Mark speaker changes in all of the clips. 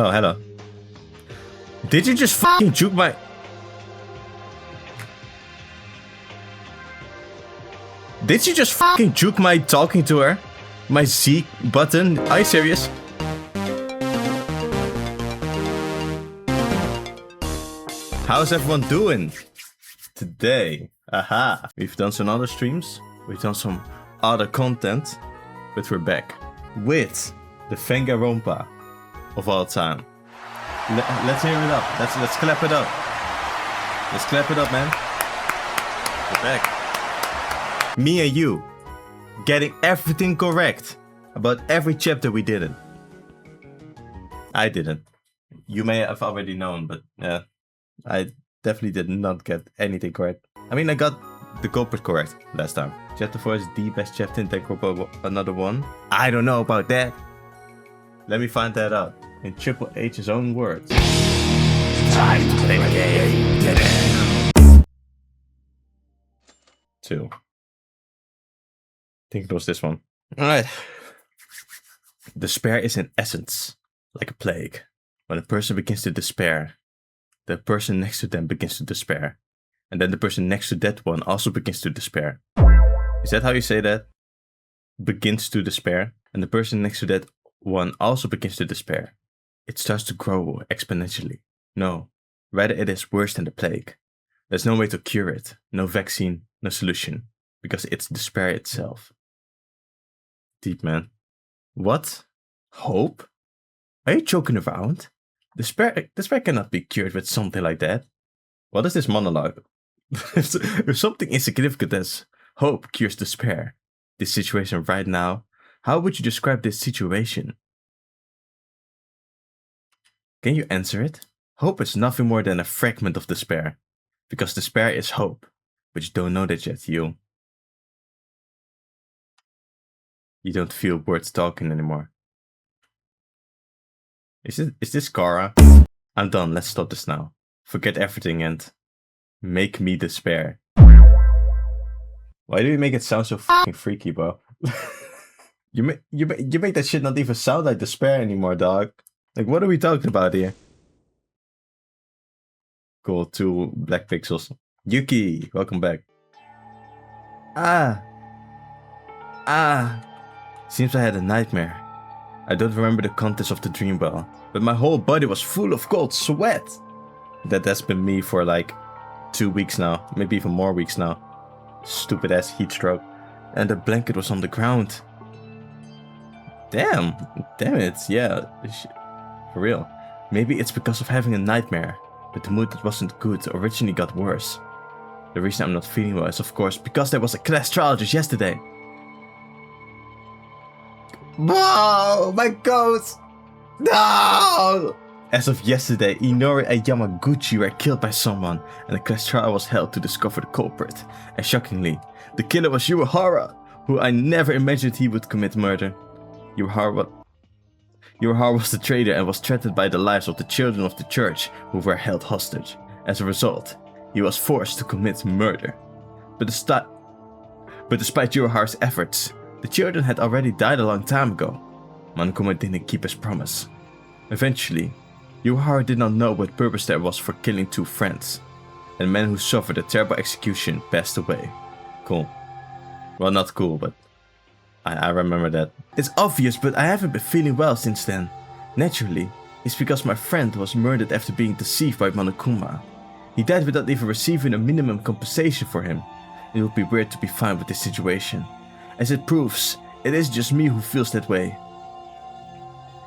Speaker 1: Oh, hello. Did you just fucking juke my... Did you just fucking juke my talking to her? My Z button? Are you serious? How's everyone doing today? Aha! We've done some other streams. We've done some other content. But we're back with the FANGANronpa of all time. Let's hear it up. Let's clap it up. Let's clap it up, man. We're back. Me and you getting everything correct about every chapter we didn't. I didn't. You may have already known, but yeah, I definitely did not get anything correct. I mean, I got the culprit correct last time. Chapter 4 is the best chapter in Danganronpa. Another one? I don't know about that. Let me find that out in Triple H's own words. Time to play my game. 2. I think it was this one. Alright. Despair is in essence like a plague. When a person begins to despair, the person next to them begins to despair. And then the person next to that one also begins to despair. Is that how you say that? Begins to despair. And the person next to that one also begins to despair. It starts to grow exponentially. No, rather it is worse than the plague. There's no way to cure it. No vaccine, no solution. Because it's despair itself. Deep, man. What? Hope? Are you joking around? Despair cannot be cured with something like that. What is this monologue? If something insignificant as hope cures despair, this situation right now, how would you describe this situation? Can you answer it? Hope is nothing more than a fragment of despair. Because despair is hope. But you don't know that yet, you. You don't feel words talking anymore. Is this Kara? I'm done, let's stop this now. Forget everything and make me despair. Why do you make it sound so fucking freaky, bro? you make that shit not even sound like despair anymore, dog. Like, what are we talking about here? Cool, 2 black pixels. Yuki, welcome back. Seems I had a nightmare. I don't remember the contents of the dream well, but my whole body was full of cold sweat. That's been me for like 2 weeks now, maybe even more weeks now. Stupid ass heat stroke. And the blanket was on the ground. Damn it, yeah, for real. Maybe it's because of having a nightmare, but the mood that wasn't good originally got worse. The reason I'm not feeling well is of course because there was a class trial just yesterday. Whoa, my ghost! No! As of yesterday, Inori and Yamaguchi were killed by someone, and a class trial was held to discover the culprit. And shockingly, the killer was Uehara, who I never imagined he would commit murder. Uehara was the traitor and was threatened by the lives of the children of the church who were held hostage. As a result, he was forced to commit murder. But despite Uehara's efforts, the children had already died a long time ago. Monokuma didn't keep his promise. Eventually, Uehara did not know what purpose there was for killing 2 friends, and the man who suffered a terrible execution passed away. Cool. Well, not cool, but I remember that. It's obvious, but I haven't been feeling well since then. Naturally, it's because my friend was murdered after being deceived by Monokuma. He died without even receiving a minimum compensation for him. It would be weird to be fine with this situation. As it proves, it is just me who feels that way.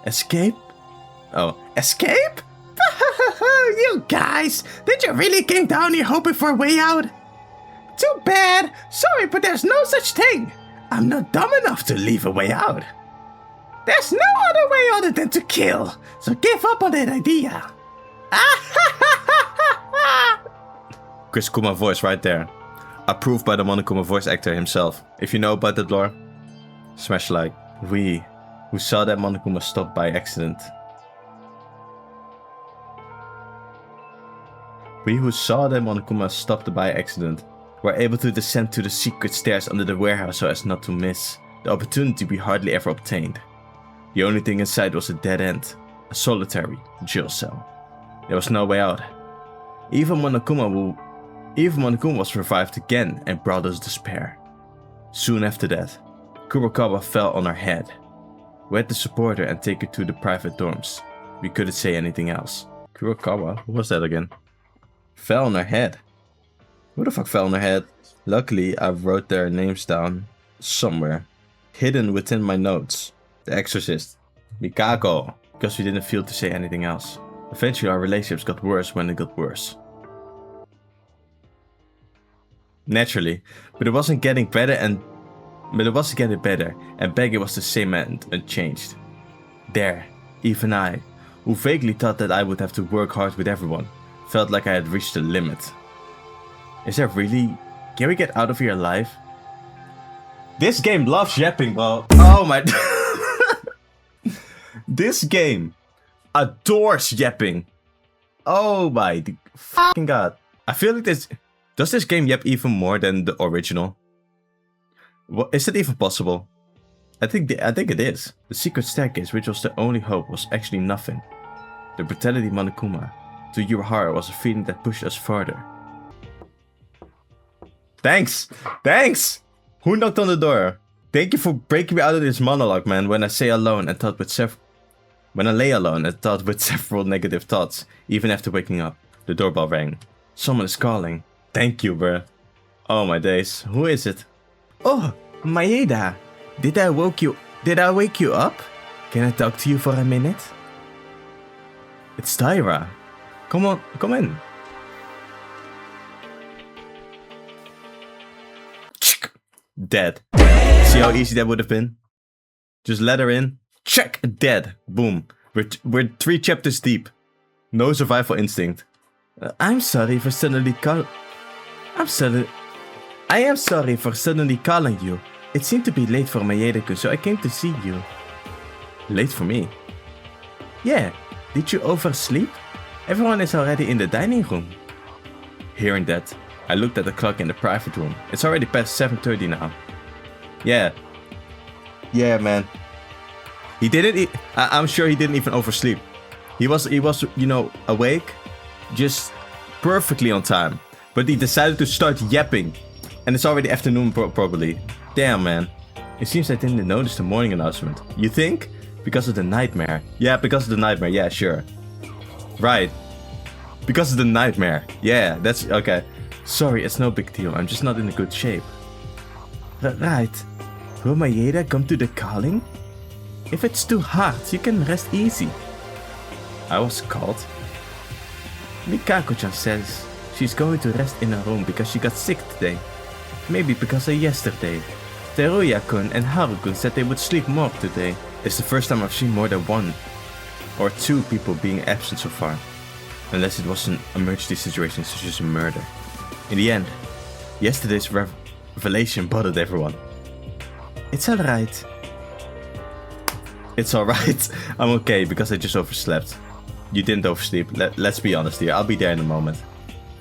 Speaker 1: Escape? Oh, escape? You guys, did you really came down here hoping for a way out? Too bad. Sorry, but there's no such thing. I'm not dumb enough to leave a way out. There's no other way other than to kill, so give up on that idea. Chris Kuma voice right there. Approved by the Monokuma voice actor himself. If you know about that lore, smash like. We, who saw that Monokuma stopped by accident. We who saw that Monokuma stopped by accident were able to descend to the secret stairs under the warehouse so as not to miss the opportunity we hardly ever obtained. The only thing inside was a dead end, a solitary jail cell. There was no way out. Even Monokuma was revived again and brought us despair. Soon after that, Kurokawa fell on her head. We had to support her and take her to the private dorms. We couldn't say anything else. Kurokawa? Who was that again? Fell on her head. Who the fuck fell on her head? Luckily, I wrote their names down somewhere. Hidden within my notes. The Exorcist. Mikako. Because we didn't feel to say anything else. Eventually our relationships got worse when it got worse. Naturally. But it wasn't getting better and Beggy was the same and unchanged. There, even I, who vaguely thought that I would have to work hard with everyone, felt like I had reached the limit. Is there really... Can we get out of here alive? This game loves yapping, bro. Oh my... This game adores yapping. Oh my fucking god. I feel like this... Does this game yap even more than the original? What, is it even possible? I think it is. The secret staircase, which was the only hope, was actually nothing. The brutality Monokuma to your heart was a feeling that pushed us further. Thanks! Thanks! Who knocked on the door? Thank you for breaking me out of this monologue, man. When I lay alone and thought with several negative thoughts, even after waking up, the doorbell rang. Someone is calling. Thank you, bruh. Oh my days. Who is it? Oh, Maeda. Did I wake you up? Can I talk to you for a minute? It's Tyra. Come on, come in. Dead. See how easy that would have been? Just let her in. Check. Dead. Boom. We're 3 chapters deep. No survival instinct. I am sorry for suddenly calling you. It seemed to be late for Maeda-kun, so I came to see you. Late for me? Yeah. Did you oversleep? Everyone is already in the dining room. Hearing that, I looked at the clock in the private room. It's already past 7:30 now. Yeah. Yeah, man. He didn't. I'm sure he didn't even oversleep. He was, you know, awake, just perfectly on time. But he decided to start yapping, and it's already afternoon probably. Damn, man. It seems I didn't notice the morning announcement. You think? Because of the nightmare. Yeah, because of the nightmare. Yeah, sure. Right. Because of the nightmare. Yeah, that's okay. Sorry, it's no big deal. I'm just not in a good shape. Right. Will Maeda come to the calling? If it's too hard, you can rest easy. I was called. Mikako-chan says she's going to rest in her room because she got sick today. Maybe because of yesterday. Teruya-kun and Haru-kun said they would sleep more today. It's the first time I've seen more than 1 or 2 people being absent so far. Unless it was an emergency situation such as a murder. In the end, yesterday's revelation bothered everyone. It's alright. It's alright. I'm okay because I just overslept. You didn't oversleep. Let's be honest here. I'll be there in a moment.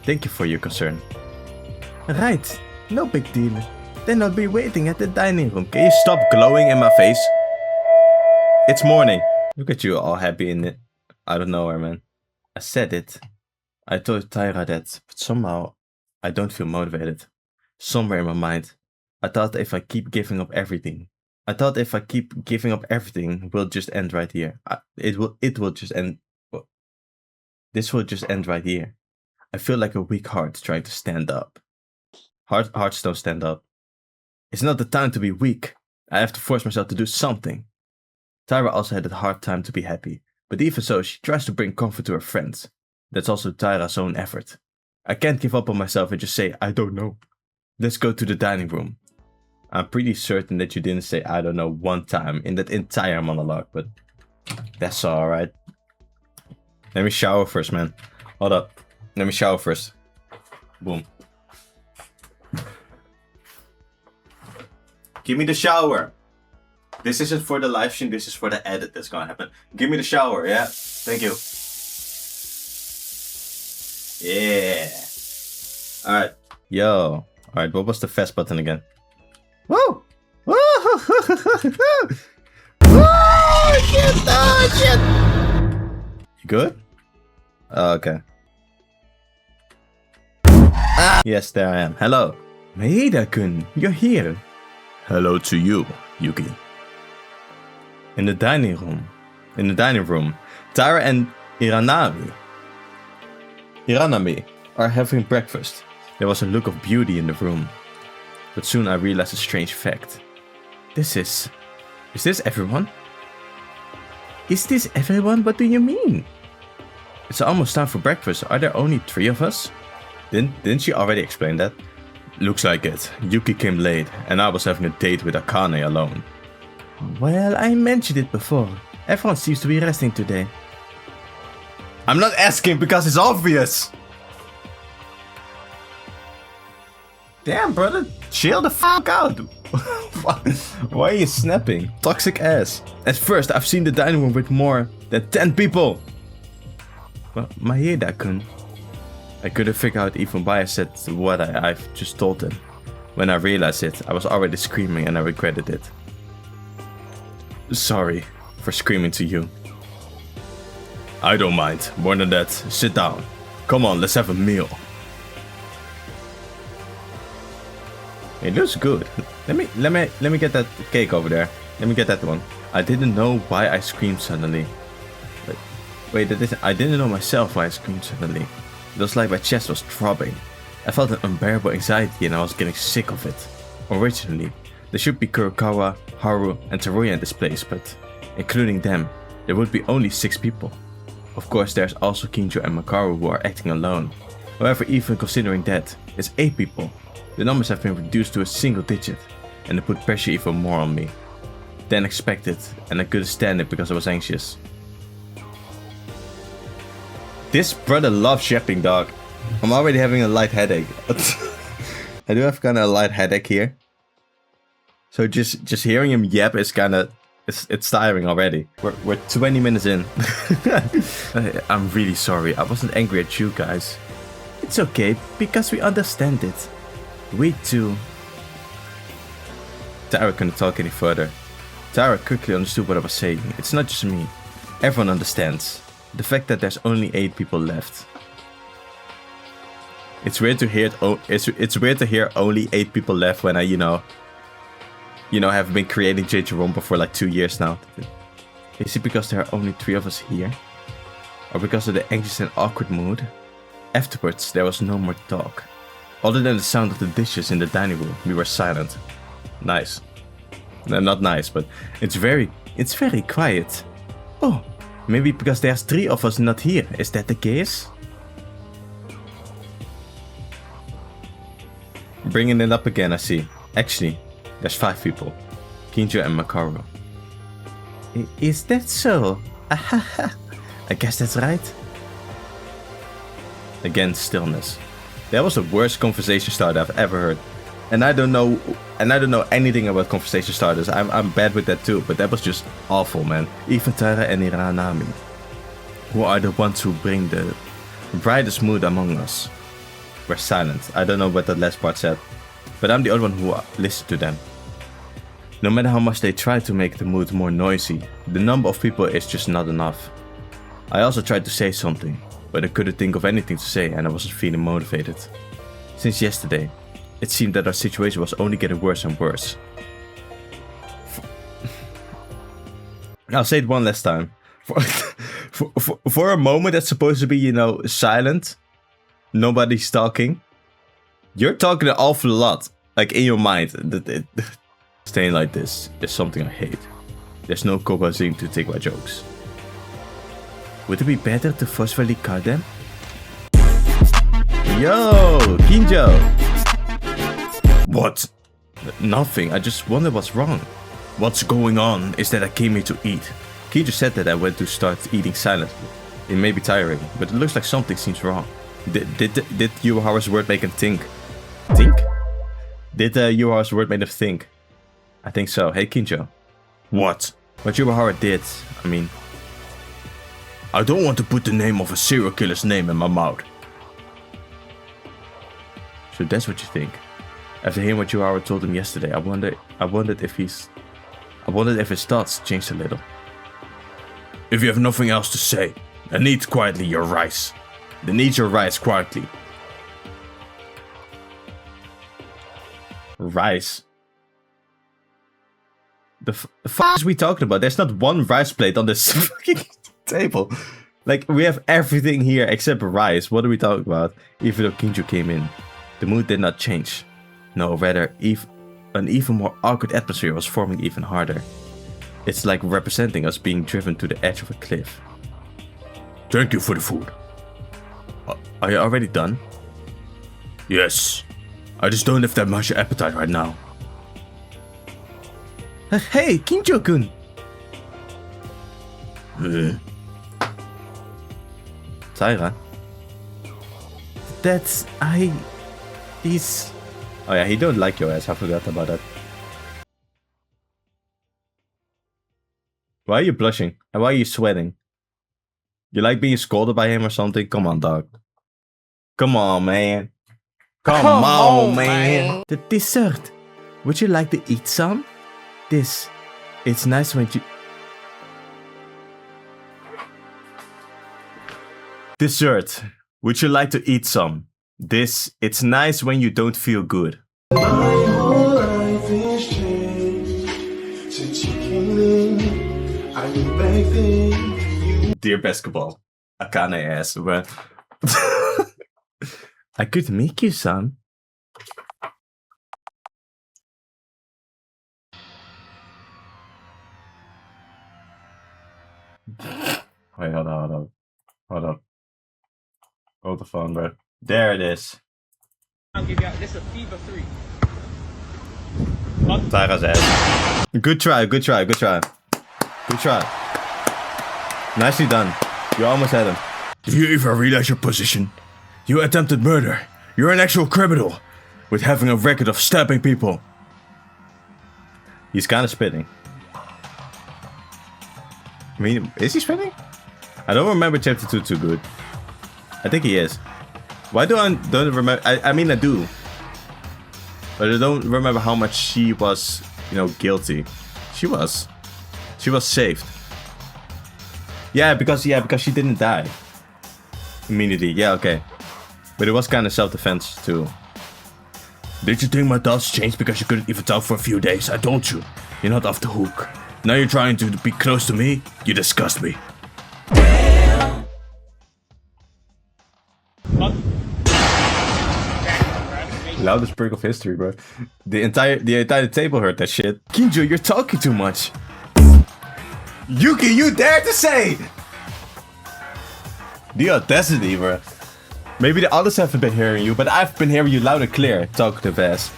Speaker 1: Thank you for your concern. Right. No big deal. Then I'll be waiting at the dining room. Can you stop glowing in my face? It's morning. Look at you all happy in it. I don't know where, man. I said it. I told Tyra that, but somehow I don't feel motivated. Somewhere in my mind, I thought if I keep giving up everything, we'll just end right here. It will just end. This will just end right here. I feel like a weak heart trying to stand up. Hearts don't stand up. It's not the time to be weak. I have to force myself to do something. Tyra also had a hard time to be happy, but even so, she tries to bring comfort to her friends. That's also Tyra's own effort. I can't give up on myself and just say, I don't know. Let's go to the dining room. I'm pretty certain that you didn't say I don't know 1 time in that entire monologue, but that's alright. Let me shower first, man. Hold up. Let me shower first. Boom. Give me the shower. This isn't for the live stream, this is for the edit that's gonna happen. Give me the shower, yeah? Thank you. Yeah. Alright. Yo. Alright, what was the fast button again? Woo! Woo! Woo! Shit! Oh, shit! good? Oh, okay. Yes, there I am. Hello. Maeda-kun, you're here. Hello to you, Yuki. In the dining room, Taira and Iranami are having breakfast. There was a look of beauty in the room, but soon I realized a strange fact. Is this everyone? Is this everyone? What do you mean? It's almost time for breakfast. Are there only 3 of us? Didn't she already explain that? Looks like it. Yuki came late, and I was having a date with Akane alone. Well, I mentioned it before. Everyone seems to be resting today. I'm not asking because it's obvious! Damn, brother, chill the fuck out. Why are you snapping? Toxic ass. At first, I've seen the dining room with more than 10 people. Well, Maeda-kun. I couldn't figure out even why I said what I've just told him. When I realized it, I was already screaming and I regretted it. Sorry for screaming to you. I don't mind. More than that, sit down. Come on, let's have a meal. It looks good. Let me get that cake over there. Let me get that one. I didn't know why I screamed suddenly. Wait, I didn't know myself why I screamed suddenly. It was like my chest was throbbing. I felt an unbearable anxiety and I was getting sick of it. Originally, there should be Kurokawa, Haru, and Teruya in this place, but including them, there would be only 6 people. Of course, there's also Kinjo and Makaru who are acting alone. However, even considering that, it's 8 people. The numbers have been reduced to a single digit, and it put pressure even more on me than expected, and I couldn't stand it because I was anxious. This brother loves yapping, dog. I'm already having a light headache. I do have kind of a light headache here. So just hearing him yap is kind of it's tiring already. We're 20 minutes in. I'm really sorry. I wasn't angry at you guys. It's okay because we understand it. We too. Taira couldn't talk any further. Taira quickly understood what I was saying. It's not just me. Everyone understands. The fact that there's only 8 people left. It's weird to hear it's weird to hear only 8 people left when I, you know, have been creating JayJanLee for like 2 years now. Is it because there are only 3 of us here? Or because of the anxious and awkward mood? Afterwards, there was no more talk. Other than the sound of the dishes in the dining room, we were silent. Nice. No, not nice, but it's very quiet. Oh, maybe because there's 3 of us not here. Is that the case? Bringing it up again, I see. Actually, there's 5 people. Kinjo and Makaru. Is that so? I guess that's right. Again, stillness. That was the worst conversation starter I've ever heard. And I don't know anything about conversation starters. I'm bad with that too, but that was just awful, man. Even Taira and Iranami, who are the ones who bring the brightest mood among us, were silent. I don't know what that last part said, but I'm the only one who listened to them. No matter how much they try to make the mood more noisy, the number of people is just not enough. I also tried to say something, but I couldn't think of anything to say and I wasn't feeling motivated. Since yesterday, it seemed that our situation was only getting worse and worse. I'll say it one last time. For a moment that's supposed to be, you know, silent, nobody's talking, you're talking an awful lot, like in your mind. Staying like this is something I hate. There's no coercing to take my jokes. Would it be better to forcefully cut them? Yo, Kinjo! What? Nothing, I just wonder what's wrong. What's going on is that I came here to eat. Kinjo said that I went to start eating silently. It may be tiring, but it looks like something seems wrong. Did Yuharu's word make him think? Think? Did Yuharu's word make him think? I think so. Hey Kinjo. What? What Yuharu did, I mean... I don't want to put the name of a serial killer's name in my mouth. So that's what you think. After hearing what Yuharu told him yesterday, I wondered if his thoughts changed a little. If you have nothing else to say, and eat quietly your rice. Then eat your rice quietly. Rice? The fuck is we talking about? There's not one rice plate on this fucking table. Like, we have everything here except rice. What are we talking about? Even though Kinju came in, the mood did not change. No, rather, an even more awkward atmosphere was forming even harder. It's like representing us being driven to the edge of a cliff. Thank you for the food. Are you already done? Yes. I just don't have that much appetite right now. Hey, Kinjo-kun! Taira? He's... Oh yeah, he don't like your ass, I forgot about that. Why are you blushing? And why are you sweating? You like being scolded by him or something? Come on, dog. Come on, man. Come on, man. The dessert. Would you like to eat some? It's nice when you... Dessert. Would you like to eat some? It's nice when you don't feel good. My whole life is changed since you came in. I've been begging you. Dear basketball, Akane ass, but I could make you some. Wait, hold on. Hold the phone, bro. There it is. I'll give you out. This is a fever 3. Tara's ass. Good try. Nicely done. You almost had him. Do you even realize your position? You attempted murder. You're an actual criminal with having a record of stabbing people. He's kind of spitting. I mean, is he spitting? I don't remember chapter 2 too good. I think he is. Why don't remember? I mean, I do. But I don't remember how much she was, guilty. She was saved. Yeah, because she didn't die immediately. Yeah, okay. But it was kind of self-defense too. Did you think my thoughts changed because you couldn't even talk for a few days? I told you. You're not off the hook. Now you're trying to be close to me? You disgust me. Loudest break of history, bro. The entire table heard that shit. Kinjo, you're talking too much. Yuki, you dare to say? The audacity, bro. Maybe the others haven't been hearing you, but I've been hearing you loud and clear, talkative ass.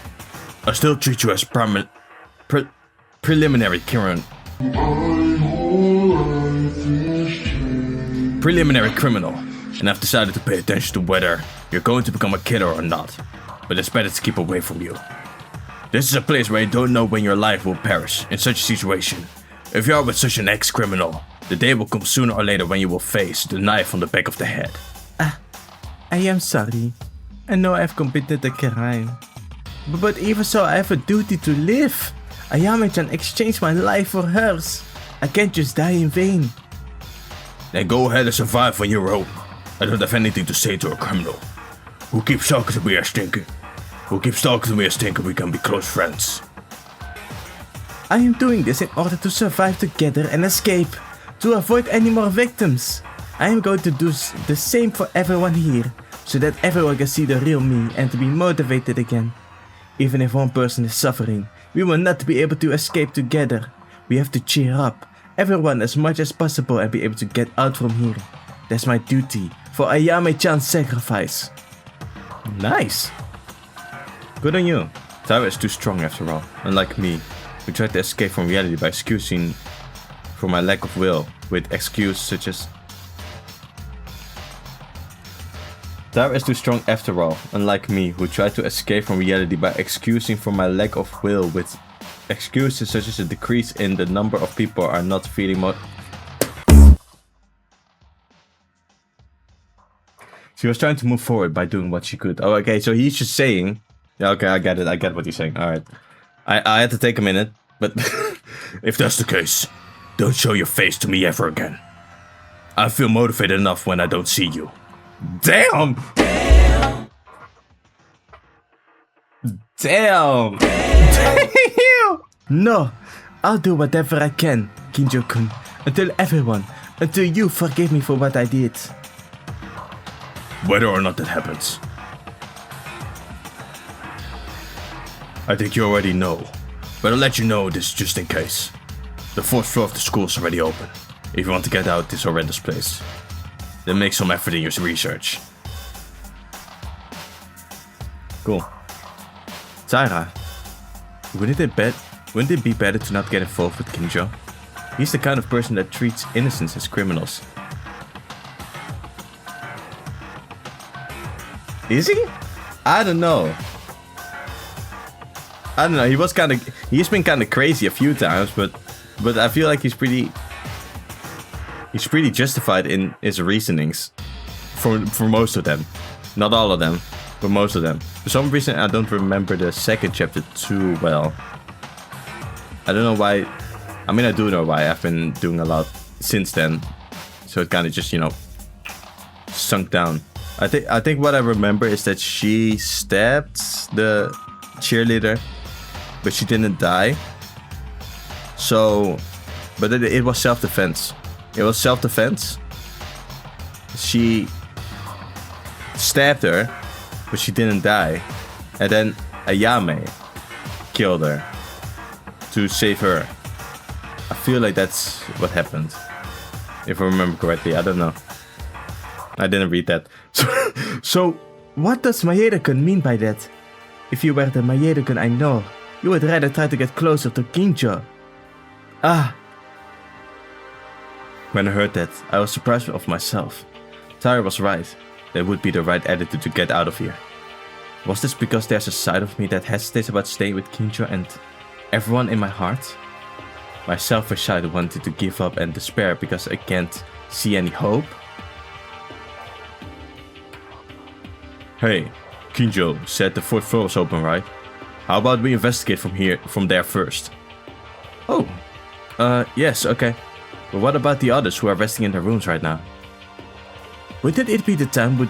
Speaker 1: I still treat you as preliminary criminal, and I've decided to pay attention to whether you're going to become a killer or not. But it's better to keep away from you. This is a place where you don't know when your life will perish in such a situation. If you are with such an ex-criminal, the day will come sooner or later when you will face the knife on the back of the head. I am sorry. I know I've committed a crime. But even so, I have a duty to live. Ayame-chan exchanged my life for hers. I can't just die in vain. Then go ahead and survive when you're home. I don't have anything to say to a criminal. Who keeps talking to me as thinking? We can be close friends. I am doing this in order to survive together and escape. To avoid any more victims. I am going to do the same for everyone here. So that everyone can see the real me and to be motivated again. Even if one person is suffering, we will not be able to escape together. We have to cheer up, everyone as much as possible and be able to get out from here. That's my duty for Ayame-chan's sacrifice. Nice. Good on you. Taira is too strong after all, unlike me, who tried to escape from reality by excusing for my lack of will with excuses such as... Taira is too strong after all, unlike me, who tried to escape from reality by excusing for my lack of will with excuses such as a decrease in the number of people are not feeling She was trying to move forward by doing what she could. Oh, okay, so he's just saying... Yeah, okay, I get it. I get what he's saying. Alright. I had to take a minute, but... If that's the case, don't show your face to me ever again. I feel motivated enough when I don't see you. Damn! Damn! Damn! No, I'll do whatever I can, Kinjo-kun, until you forgive me for what I did. Whether or not that happens. I think you already know, but I'll let you know this just in case. The 4th floor of the school is already open. If you want to get out this horrendous place, then make some effort in your research. Cool. Taira, wouldn't it be better to not get involved with Kinjo? He's the kind of person that treats innocents as criminals. Is he? I don't know. He's been kind of crazy a few times, but I feel like he's pretty justified in his reasonings for most of them. Not all of them, but most of them. For some reason, I don't remember the 2nd chapter too well. I don't know why. I mean, I do know why. I've been doing a lot since then, so it kind of just, you know, sunk down. I think what I remember is that she stabbed the cheerleader, but she didn't die. So, but it was self-defense. It was self-defense. She stabbed her, but she didn't die. And then Ayame killed her to save her. I feel like that's what happened. If I remember correctly, I don't know. I didn't read that. So what does Maeda-kun mean by that? If you were the Maeda-kun I know, you would rather try to get closer to Kinjo. Ah. When I heard that, I was surprised of myself. Taira was right. That would be the right attitude to get out of here. Was this because there's a side of me that hesitates about staying with Kinjo and everyone in my heart? My selfish side wanted to give up and despair because I can't see any hope? Hey, Kinjo said the 4th floor was open, right? How about we investigate from there first? Oh, yes, okay. But what about the others who are resting in their rooms right now? Wouldn't it be the time we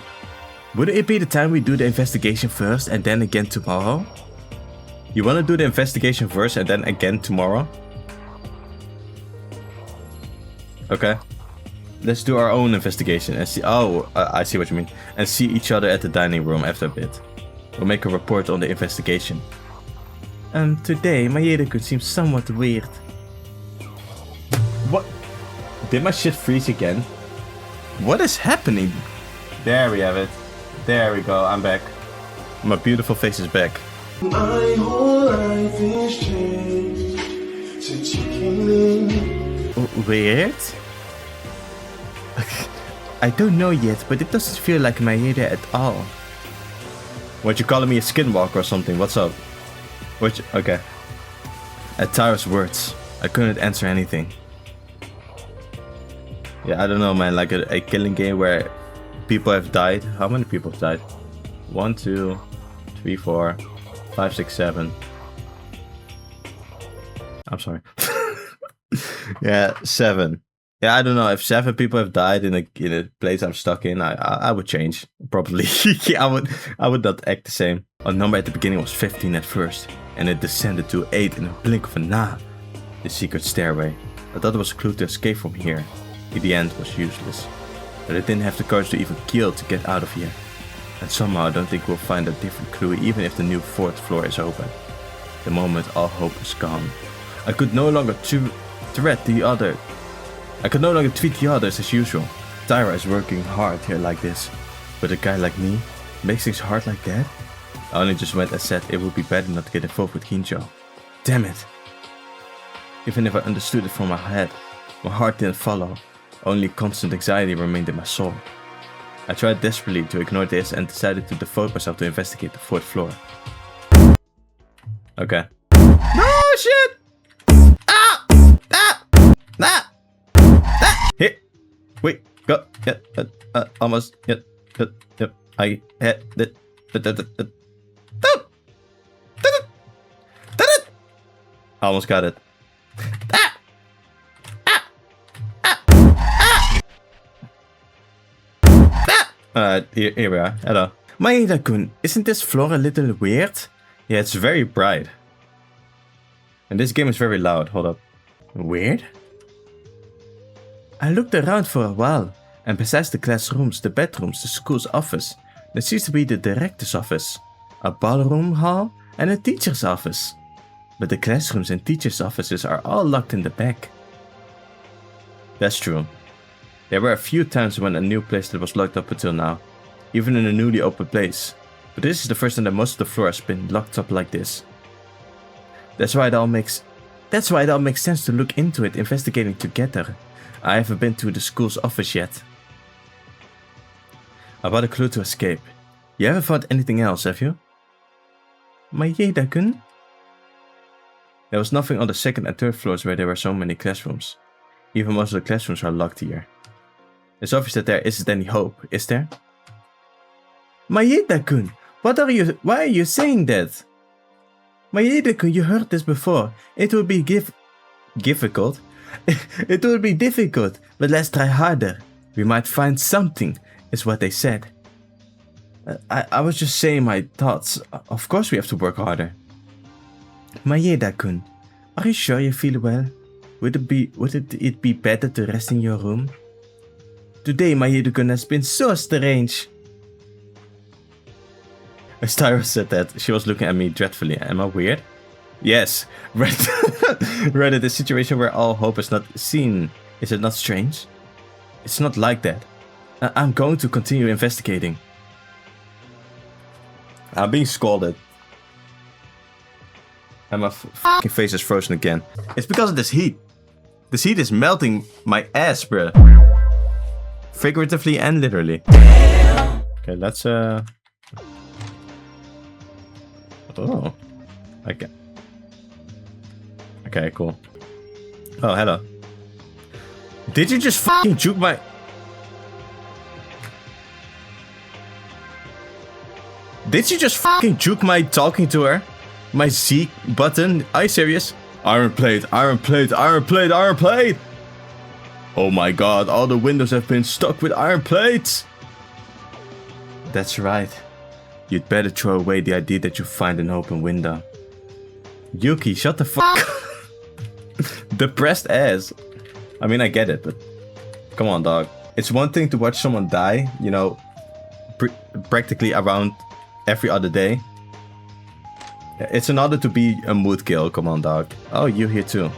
Speaker 1: do the investigation first and then again tomorrow? You wanna do the investigation first and then again tomorrow? Okay. Let's do our own investigation and see. Oh, I see what you mean. And see each other at the dining room after a bit. We'll make a report on the investigation. Today, Maeda-kun seems somewhat weird. What? Did my shit freeze again? What is happening? There we have it. There we go, I'm back. My beautiful face is back. My whole life is changed since you came in. Weird? I don't know yet, but it doesn't feel like Maeda at all. What, you calling me a skinwalker or something? What's up? Okay. At Taira's words, I couldn't answer anything. Yeah, I don't know, man. Like a killing game where people have died. How many people have died? 1, 2, 3, 4, 5, 6, 7. I'm sorry. Yeah, 7. Yeah, I don't know. If 7 people have died in a place I'm stuck in, I would change. Probably. Yeah, I would not act the same. Our number at the beginning was 15 at first, and it descended to 8 in a blink of an eye. The secret stairway. I thought it was a clue to escape from here. In the end, it was useless. But I didn't have the courage to even kill to get out of here. And somehow I don't think we'll find a different clue even if the new 4th floor is open. The moment all hope was gone. I could no longer treat the others as usual. Taira is working hard here like this. But a guy like me makes things hard like that? I only just went and said it would be better not to get involved with Kinjo. Damn it. Even if I understood it from my head, my heart didn't follow. Only constant anxiety remained in my soul. I tried desperately to ignore this and decided to devote myself to investigate the 4th floor. Okay. No shit! Ah! Ah! Ah! Ah! Here! Wait, go! Yeah, almost. Yep. I had it. I almost got it. Here we are. Hello. Maeda-kun, isn't this floor a little weird? Yeah, it's very bright. And this game is very loud. Hold up. Weird? I looked around for a while, and besides the classrooms, the bedrooms, the school's office, there seems to be the director's office, a ballroom hall, and a teacher's office. But the classrooms and teacher's offices are all locked in the back. That's true. There were a few times when a new place that was locked up until now, even in a newly opened place. But this is the first time that most of the floor has been locked up like this. That's why it all makes sense to look into it, investigating together. I haven't been to the school's office yet. I bought a clue to escape. You haven't found anything else, have you? Maeda-kun? There was nothing on the second and third floors where there were so many classrooms. Even most of the classrooms are locked here. It's obvious that there isn't any hope, is there? Maeda-kun, why are you saying that? Maeda-kun, you heard this before. It would be difficult. It would be difficult, but let's try harder. We might find something, is what they said. I was just saying my thoughts. Of course we have to work harder. Maeda-kun, are you sure you feel well? Would it be better to rest in your room? Today Maeda-kun has been so strange. As Tyra said that, she was looking at me dreadfully. Am I weird? Yes. Rather the situation where all hope is not seen. Is it not strange? It's not like that. I'm going to continue investigating. I'm being scolded. And my fucking face is frozen again. It's because of this heat. This heat is melting my ass, bruh. Figuratively and literally. Okay, let's Oh. Okay. Okay, cool. Oh, hello. Did you just fucking juke my... Did you just fucking juke my talking to her? My Z button? Are you serious? Iron plate, iron plate, iron plate, iron plate! Oh my god, all the windows have been stuck with iron plates! That's right. You'd better throw away the idea that you find an open window. Yuki, shut the fuck up. Depressed ass. I mean, I get it, but... Come on, dog. It's one thing to watch someone die, you know, practically around every other day. It's another to be a mood kill. Come on, dog. Oh, you here too.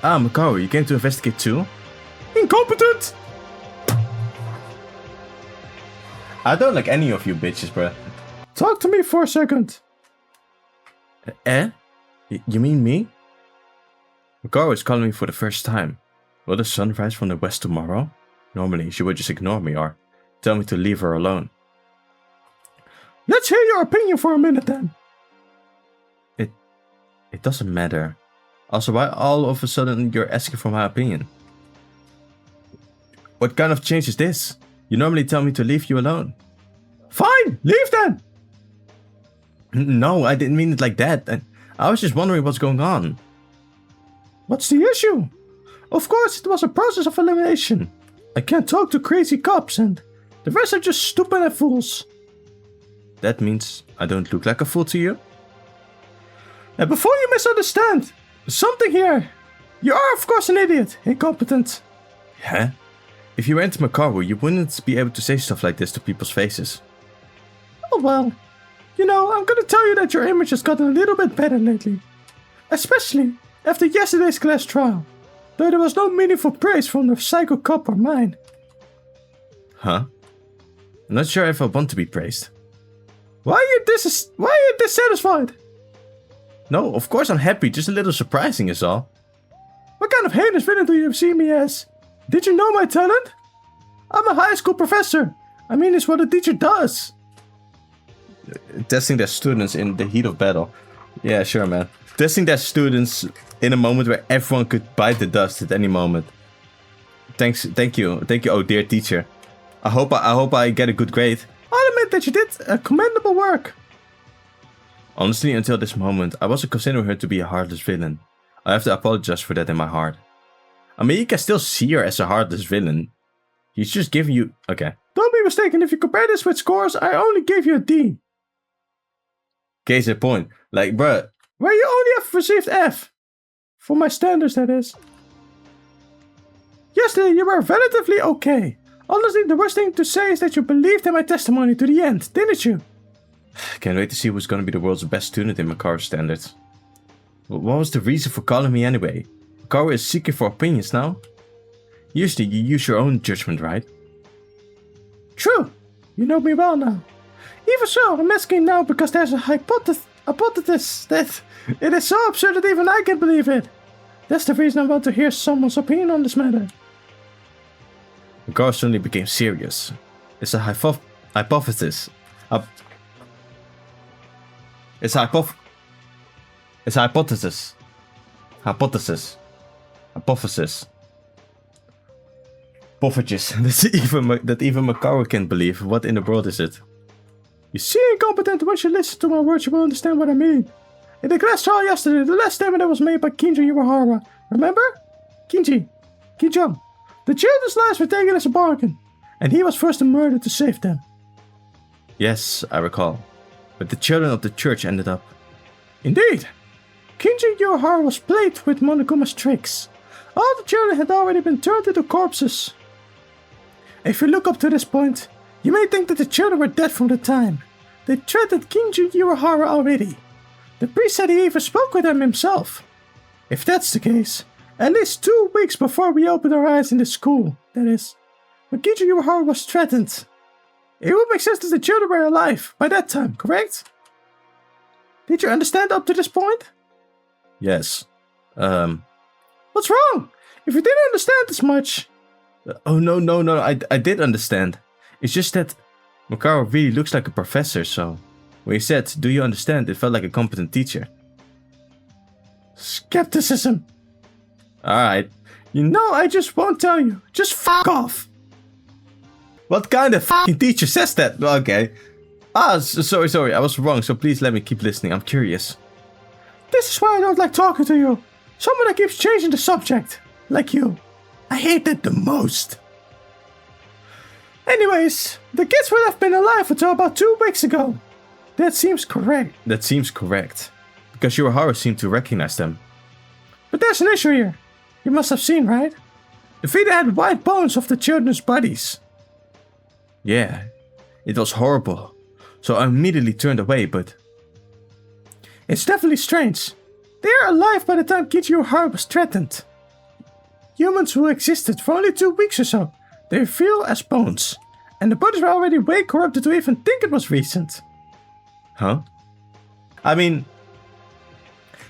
Speaker 1: Ah, Makaru, you came to investigate too? Incompetent! I don't like any of you bitches, bruh. Talk to me for a second. You mean me? Makaru is calling me for the first time. Will the sun rise from the west tomorrow? Normally, she would just ignore me or tell me to leave her alone. Let's hear your opinion for a minute then. It doesn't matter. Also, why all of a sudden you're asking for my opinion? What kind of change is this? You normally tell me to leave you alone. Fine, leave then! No, I didn't mean it like that. I was just wondering what's going on. What's the issue? Of course, it was a process of elimination. I can't talk to crazy cops and the rest are just stupid and fools. That means I don't look like a fool to you? And before you misunderstand, something here. You are of course an idiot, incompetent. Huh? If you went to Makaru, you wouldn't be able to say stuff like this to people's faces. Oh well. You know, I'm gonna tell you that your image has gotten a little bit better lately. Especially after yesterday's class trial. Though there was no meaningful praise from the psycho cop or mine. Huh? I'm not sure if I want to be praised. Why are you dissatisfied? No, of course I'm happy, just a little surprising is all. What kind of heinous villain do you see me as? Did you know my talent? I'm a high school professor. I mean, it's what a teacher does. Testing their students in the heat of battle. Yeah, sure, man. Testing their students in a moment where everyone could bite the dust at any moment. Thank you, oh dear teacher. I hope I get a good grade. I'll admit that you did commendable work. Honestly, until this moment, I wasn't considering her to be a heartless villain. I have to apologize for that in my heart. I mean, you can still see her as a heartless villain. He's just giving you... Okay. Don't be mistaken, if you compare this with scores, I only gave you a D. Case in point. Like, bruh, where you only have received F. For my standards, that is. Yesterday, you were relatively okay. Honestly, the worst thing to say is that you believed in my testimony to the end, didn't you? Can't wait to see who's gonna be the world's best student in Makaru's standards. What was the reason for calling me anyway? Makaru is seeking for opinions now? Usually you use your own judgment, right? True. You know me well now. Even so, I'm asking now because there's a hypothesis that it is so absurd that even I can believe it. That's the reason I want to hear someone's opinion on this matter. Makaru suddenly became serious. It's a hypothesis. It's a hypothesis. Hypothesis. Poffertjes. That even Makaru can believe. What in the world is it? You see incompetent, once you listen to my words you will understand what I mean. In the class trial yesterday, the last statement that was made by Kinji Uehara. Remember? Kinjong. The children's lives were taken as a bargain. And he was forced to murder to save them. Yes, I recall. But the children of the church ended up. Indeed. Kinji Uehara was plagued with Monoguma's tricks. All the children had already been turned into corpses. If you look up to this point, you may think that the children were dead from the time. They threatened Kinji Uehara already. The priest said he even spoke with them himself. If that's the case, at least 2 weeks before we opened our eyes in the school, that is, when Kinji Uehara was threatened. It would make sense that the children were alive by that time, correct? Did you understand up to this point? Yes. What's wrong? If you didn't understand this much... Oh, no, I did understand. It's just that Makaru really looks like a professor, so... When he said, do you understand, it felt like a competent teacher. Skepticism. Alright. You know, I just won't tell you. Just fuck off. What kind of fucking teacher says that? Okay. Sorry, I was wrong, so please let me keep listening. I'm curious. This is why I don't like talking to you. Someone that keeps changing the subject. Like you. I hate that the most. Anyways, the kids would have been alive until about 2 weeks ago. That seems correct. Because Uehara seemed to recognize them. But there's an issue here. You must have seen, right? The feet had white bones of the children's bodies. Yeah, it was horrible. So I immediately turned away, but... It's definitely strange. They are alive by the time Kinji Uehara was threatened. Humans who existed for only 2 weeks or so, they feel as bones. And the bodies were already way corrupted to even think it was recent. Huh? I mean...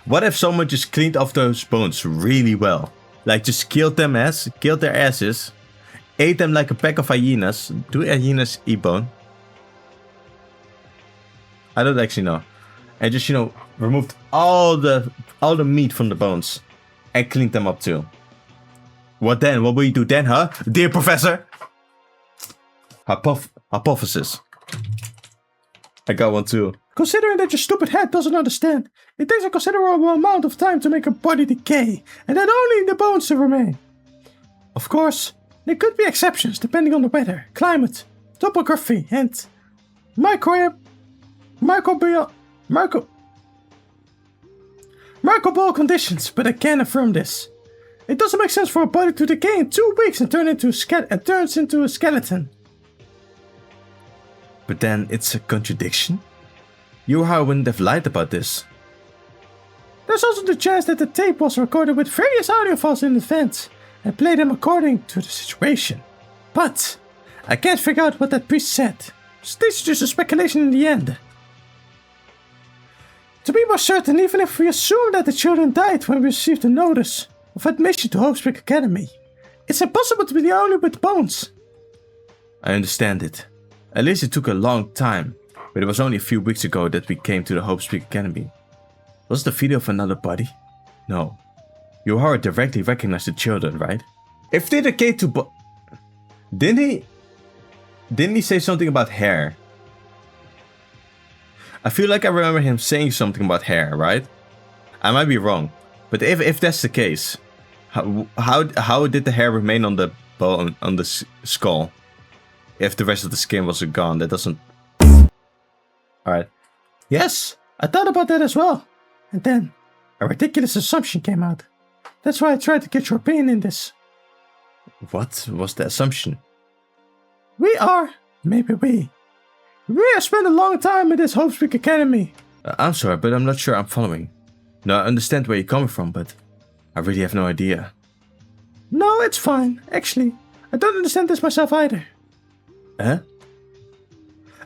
Speaker 1: What if someone just cleaned off those bones really well? Like just killed their asses, ate them like a pack of hyenas. Do hyenas eat bone? I don't actually know. And just, removed all the meat from the bones. And cleaned them up too. What then? What will you do then, huh? Dear Professor? Hypothesis. I got one too. Considering that your stupid head doesn't understand, it takes a considerable amount of time to make a body decay, and then only the bones to remain. Of course, there could be exceptions depending on the weather, climate, topography, and microbial conditions, but I can't affirm this. It doesn't make sense for a body to decay in 2 weeks and turns into a skeleton. But then it's a contradiction. Uehara wouldn't have lied about this. There's also the chance that the tape was recorded with various audio files in advance and played them according to the situation. But I can't figure out what that priest said. So this is just a speculation in the end. To be more certain, even if we assume that the children died when we received a notice of admission to Hope Spring Academy, it's impossible to be the only with bones. I understand it. At least it took a long time, but it was only a few weeks ago that we came to the Hope Spring Academy. Was the video of another body? No. Uehara directly recognized the children, right? If they decayed to Didn't he say something about hair? I feel like I remember him saying something about hair, right? I might be wrong, but if that's the case, how did the hair remain on the bow on the skull. If the rest of the skin was gone, that doesn't... Alright. Yes, I thought about that as well. And then, a ridiculous assumption came out. That's why I tried to get your opinion in this. What was the assumption? We have spent a long time in this Hopespeak Academy. I'm sorry, but I'm not sure I'm following. No, I understand where you're coming from, but I really have no idea. No, it's fine. Actually, I don't understand this myself either. Huh?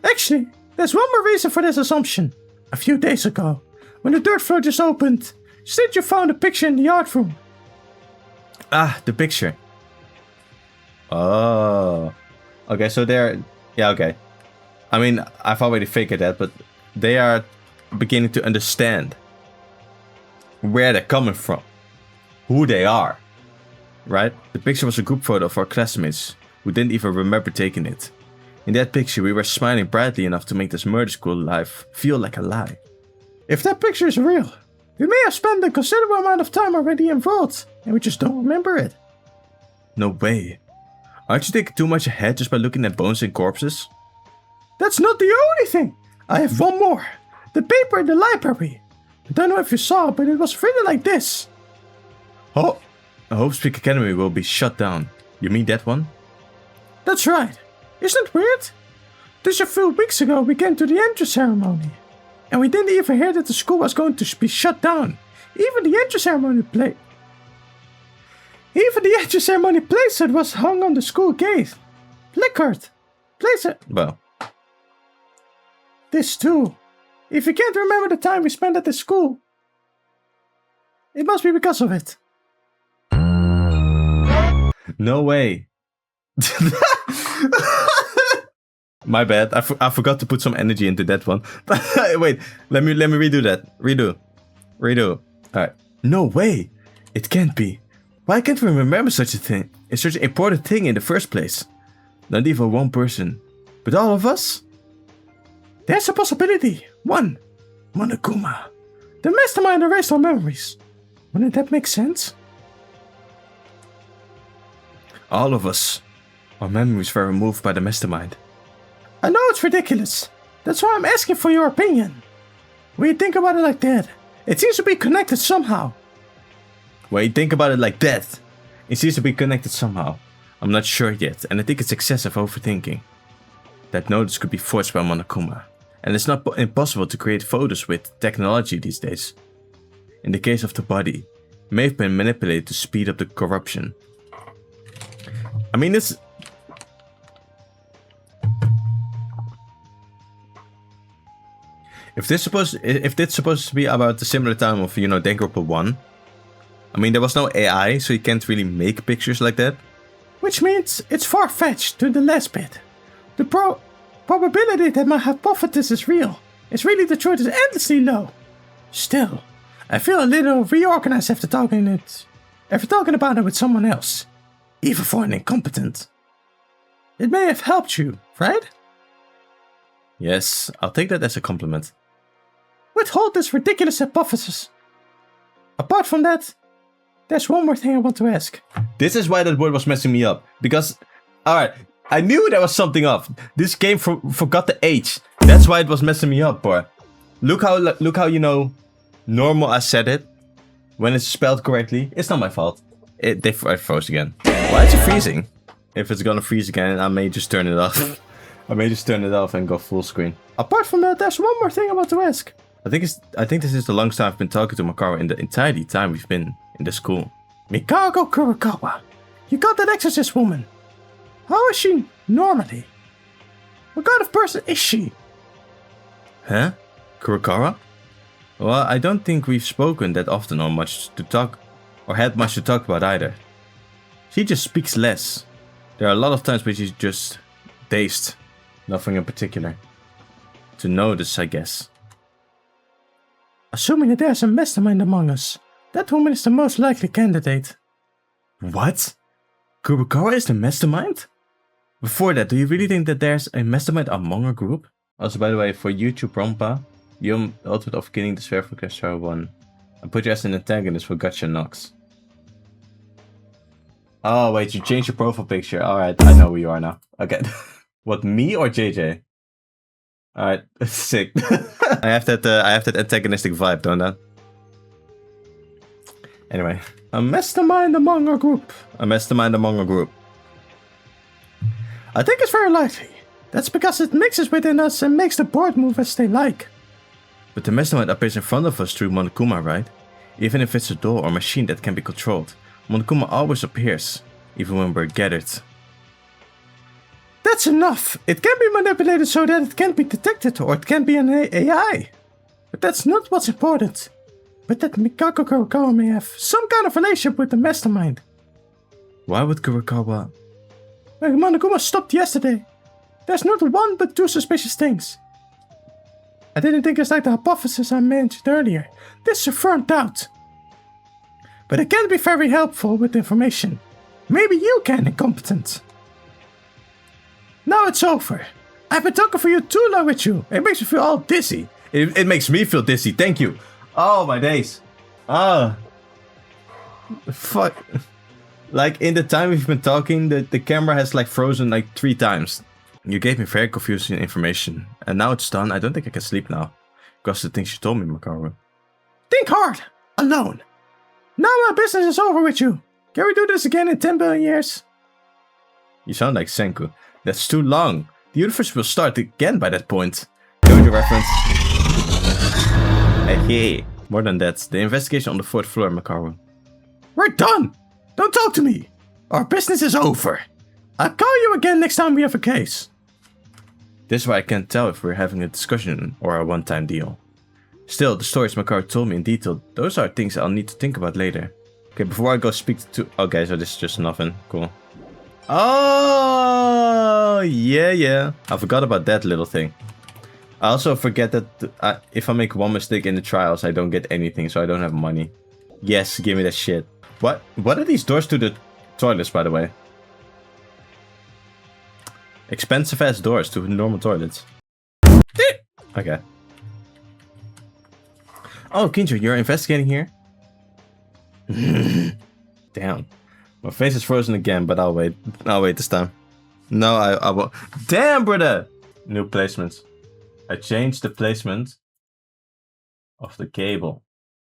Speaker 1: Actually, there's one more reason for this assumption. A few days ago, when the third floor just opened, you said you found a picture in the art room. Ah, the picture. Oh. Okay, so they're... Yeah, okay. I mean, I've already figured that, but they are beginning to understand where they're coming from. Who they are. Right? The picture was a group photo of our classmates who didn't even remember taking it. In that picture, we were smiling brightly enough to make this murder school life feel like a lie. If that picture is real, we may have spent a considerable amount of time already involved, and we just don't remember it. No way. Aren't you thinking too much ahead just by looking at bones and corpses? That's not the only thing! I have one more. The paper in the library. I don't know if you saw, but it was written like this. Oh, Hopespeak Academy will be shut down. You mean that one? That's right. Isn't it weird? Just a few weeks ago we came to the entrance ceremony. And we didn't even hear that the school was going to be shut down. Even the entrance ceremony placard was hung on the school gate. Placard. Placard. Well. This too. If you can't remember the time we spent at the school, it must be because of it. No way. My bad. I forgot to put some energy into that one. Wait, let me redo that. Redo. Alright. No way. It can't be. Why can't we remember such a thing? It's such an important thing in the first place. Not even one person. But all of us? There's a possibility. One. Monokuma. The mastermind erased our memories. Wouldn't that make sense? All of us. Our memories were removed by the mastermind. I know it's ridiculous. That's why I'm asking for your opinion. When you think about it like that, it seems to be connected somehow. When you think about it like that, it seems to be connected somehow. I'm not sure yet, and I think it's excessive overthinking. That notice could be forged by Monokuma, and it's not impossible to create photos with technology these days. In the case of the body, it may have been manipulated to speed up the corruption. I mean, it's... If this supposed to be about the similar time of, you know, Danganronpa 1, I mean, there was no AI, so you can't really make pictures like that. Which means it's far-fetched to the last bit. The probability that my hypothesis is real is really the truth is endlessly low. Still, I feel a little reorganized after talking about it with someone else, even for an incompetent. It may have helped you, right? Yes, I'll take that as a compliment. Withhold this ridiculous hypothesis. Apart from that, there's one more thing I want to ask. This is why that word was messing me up. Because, alright, I knew there was something off. This game forgot the H. That's why it was messing me up, boy. Look how, you know, normal I said it. When it's spelled correctly. It's not my fault. They froze again. Why is it freezing? If it's gonna freeze again, I may just turn it off. I may just turn it off and go full screen. Apart from that, there's one more thing I want to ask. I think this is the longest time I've been talking to Makawa in the entire time we've been in the school. Mikako Kurokawa. You got that exorcist woman. How is she normally? What kind of person is she? Huh? Kurokawa? Well, I don't think we've spoken that often or had much to talk about either. She just speaks less. There are a lot of times where she's just dazed. Nothing in particular. To notice, I guess. Assuming that there's a mastermind among us, that woman is the most likely candidate. What? Kurokawa is the mastermind? Before that, do you really think that there's a mastermind among our group? Also, by the way, for YouTube Rompa, you ultimate of killing the Sphere for Clash 1. And put you as an antagonist for Gacha Nox. Oh, wait, you changed your profile picture. Alright, I know who you are now. Okay. What, me or JJ? Alright, sick. I have that antagonistic vibe, don't I? Anyway. A mastermind among our group. A mastermind among our group. I think it's very likely. That's because it mixes within us and makes the board move as they like. But the mastermind appears in front of us through Monokuma, right? Even if it's a doll or machine that can be controlled, Monokuma always appears, even when we're gathered. That's enough! It can be manipulated so that it can't be detected, or it can be an AI. But that's not what's important. But that Mikako Kurokawa may have some kind of relationship with the mastermind. Why would Kurokawa... Well, Monokuma stopped yesterday. There's not one but two suspicious things. I didn't think it's like the hypothesis I mentioned earlier. This is a firm doubt. But it can be very helpful with information. Maybe you can, incompetent. Now it's over. I've been talking for you too long with you. It makes me feel all dizzy. It makes me feel dizzy, thank you. Oh, my days. Fuck. Like, in the time we've been talking, the camera has like frozen like 3 times. You gave me very confusing information. And now it's done, I don't think I can sleep now. Because of the things you told me, Makaru. Think hard! Alone! Now my business is over with you. Can we do this again in 10 billion years? You sound like Senku. That's too long. The universe will start again by that point. JoJo reference. Hey, more than that, the investigation on the 4th floor, Makaru. We're done! Don't talk to me! Our business is over. I'll call you again next time we have a case. This is why I can't tell if we're having a discussion or a one-time deal. Still, the stories Makaru told me in detail, those are things I'll need to think about later. Okay, before I go speak to... Okay, so this is just nothing. Cool. Oh, yeah. I forgot about that little thing. I also forget that if I make one mistake in the trials, I don't get anything, so I don't have money. Yes, give me that shit. What are these doors to the toilets, by the way? Expensive ass doors to normal toilets. Okay. Oh, Kinjo, you're investigating here? Damn. My face is frozen again, but I'll wait. I'll wait this time. No, I won't. Damn, brother! New placements. I changed the placement of the cable.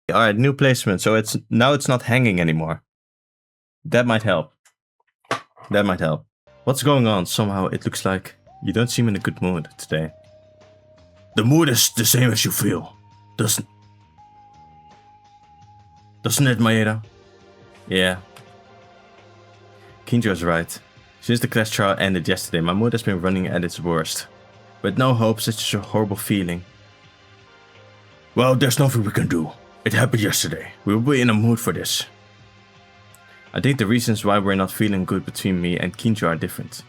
Speaker 1: Alright, new placement. So now it's not hanging anymore. That might help. That might help. What's going on? Somehow it looks like you don't seem in a good mood today. The mood is the same as you feel. Doesn't it, Maeda? Yeah. Kinjo's right. Since the class trial ended yesterday, my mood has been running at its worst. With no hope, such a horrible feeling. Well, there's nothing we can do. It happened yesterday. We will be in a mood for this. I think the reasons why we're not feeling good between me and Kinjo are different.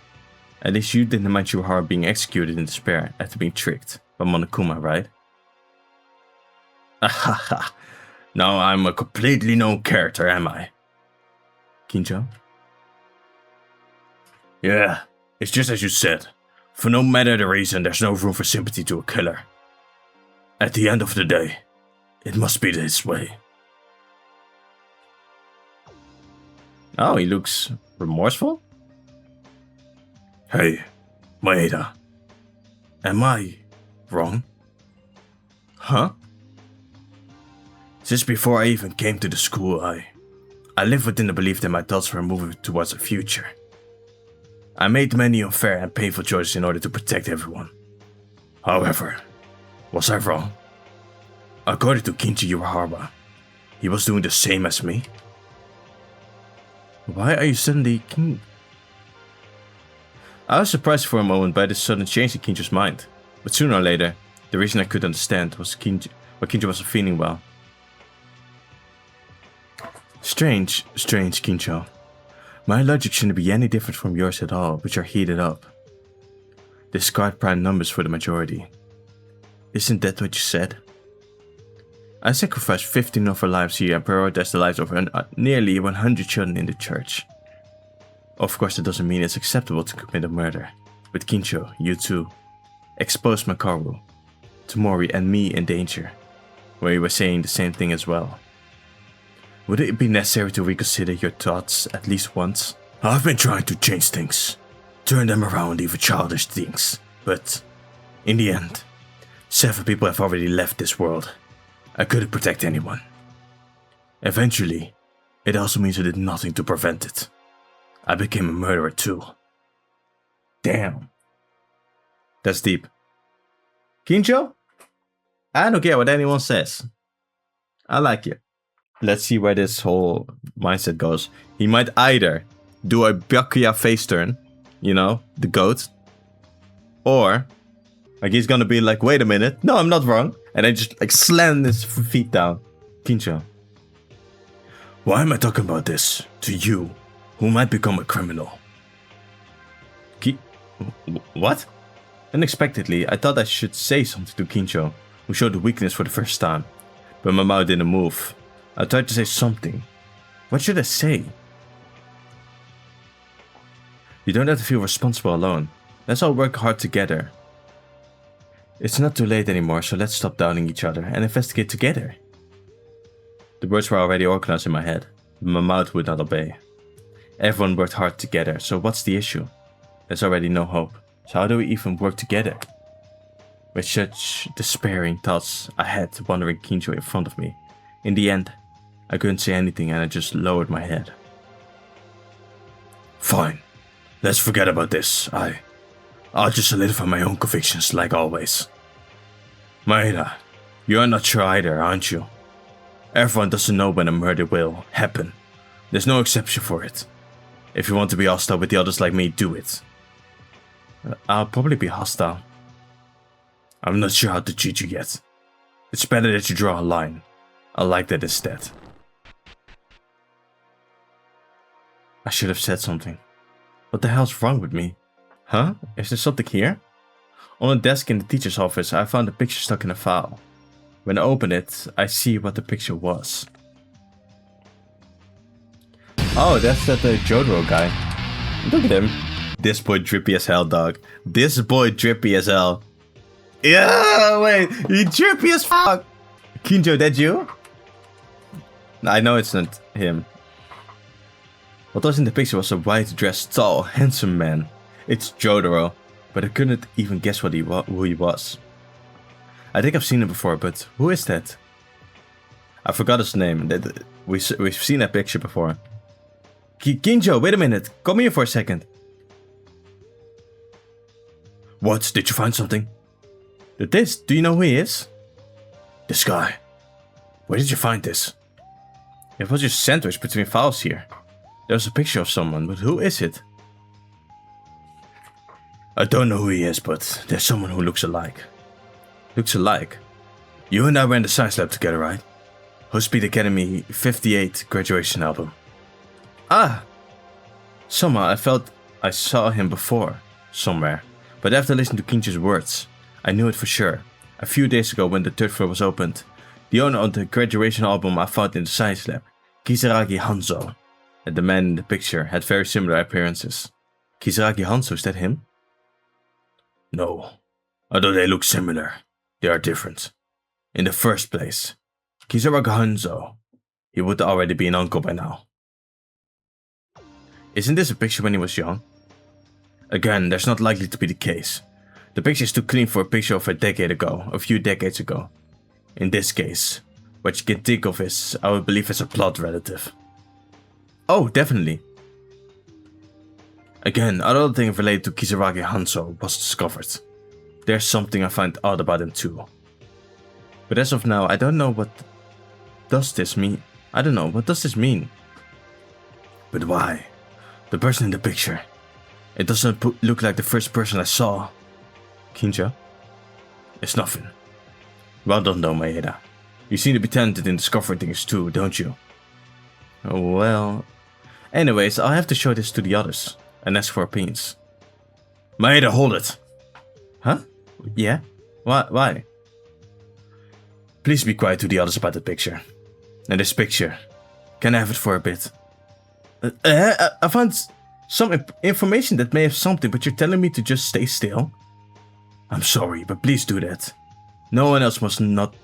Speaker 1: At least you didn't mind your heart being executed in despair after being tricked by Monokuma, right? Ahaha. Now I'm a completely known character, am I? Kinjo? Yeah, it's just as you said. For no matter the reason, there's no room for sympathy to a killer. At the end of the day, it must be this way. Oh, he looks remorseful? Hey, Maeda. Am I wrong? Huh? Since before I even came to the school, I lived within the belief that my thoughts were moving towards the future. I made many unfair and painful choices in order to protect everyone. However, was I wrong? According to Kinji Yuahara, he was doing the same as me? Why are you suddenly King? I was surprised for a moment by this sudden change in Kinjo's mind, but sooner or later, the reason I could understand was why Kinjo wasn't feeling well. Strange, Kinjo. My logic shouldn't be any different from yours at all, but you're heated up. Discard prime numbers for the majority. Isn't that what you said? I sacrificed 15 of our lives here and prioritized the lives of nearly 100 children in the church. Of course, that doesn't mean it's acceptable to commit a murder. But Kinjo, you too, exposed Makaru, Tomori and me in danger, where you were saying the same thing as well. Would it be necessary to reconsider your thoughts at least once? I've been trying to change things, turn them around, even childish things, but in the end, 7 people have already left this world. I couldn't protect anyone. Eventually, it also means I did nothing to prevent it. I became a murderer too. Damn. That's deep. Kinjo? I don't care what anyone says. I like you. Let's see where this whole mindset goes. He might either do a Byakuya face turn, you know, the goat, or like he's gonna be like, wait a minute, no, I'm not wrong, and then just like slam his feet down. Kinjo. Why am I talking about this to you, who might become a criminal? What? Unexpectedly, I thought I should say something to Kinjo, who showed the weakness for the first time, but my mouth didn't move. I tried to say something. What should I say? You don't have to feel responsible alone. Let's all work hard together. It's not too late anymore, so let's stop doubting each other and investigate together. The words were already organized in my head, but my mouth would not obey. Everyone worked hard together, so what's the issue? There's already no hope, so how do we even work together? With such despairing thoughts, I had wandering Kinjo in front of me. In the end, I couldn't say anything and I just lowered my head. Fine, let's forget about this. I'll just solidify my own convictions like always. Maeda, you're not sure either, aren't you? Everyone doesn't know when a murder will happen. There's no exception for it. If you want to be hostile with the others like me, do it. I'll probably be hostile. I'm not sure how to treat you yet. It's better that you draw a line. I like that instead. I should have said something. What the hell's wrong with me? Huh? Is there something here? On a desk in the teacher's office, I found a picture stuck in a file. When I open it, I see what the picture was. Oh, that's that Jotaro guy. Look at him. This boy drippy as hell, dog. This boy drippy as hell. Yeah, wait, you drippy as fuck. Kinjo, that you? I know it's not him. What was in the picture was a white-dressed, tall, handsome man. It's Jotaro, but I couldn't even guess who he was. I think I've seen him before, but who is that? I forgot his name. We've seen that picture before. Kinjo, wait a minute. Come here for a second. What? Did you find something? This? Do you know who he is? This guy. Where did you find this? It was just sandwiched between files here. There's a picture of someone, but who is it? I don't know who he is, but there's someone who looks alike. Looks alike? You and I were in the science lab together, right? Speed Academy 58 graduation album. Ah! Somehow I felt I saw him before, somewhere. But after listening to Kinjo's words, I knew it for sure. A few days ago when the 3rd floor was opened, the owner of the graduation album I found in the science lab, Kisaragi Hanzo, and the man in the picture had very similar appearances. Kisaragi Hanzo, is that him? No. Although they look similar, they are different. In the first place, Kisaragi Hanzo, he would already be an uncle by now. Isn't this a picture when he was young? Again, that's not likely to be the case. The picture is too clean for a picture of a few decades ago. In this case, what you can think of is, I would believe, as a blood relative. Oh, definitely. Again, another thing related to Kisaragi Hanzo was discovered. There's something I find odd about him too. But as of now, I don't know what does this mean. What does this mean? But why? The person in the picture. It doesn't look like the first person I saw. Kinjo? It's nothing. Well done though, Maeda. You seem to be talented in discovering things too, don't you? Oh, well... Anyways, I'll have to show this to the others, and ask for opinions. Maeda, hold it! Huh? Yeah? Why? Please be quiet to the others about the picture. And this picture. Can I have it for a bit? I found some information that may have something, but you're telling me to just stay still? I'm sorry, but please do that. No one else must not...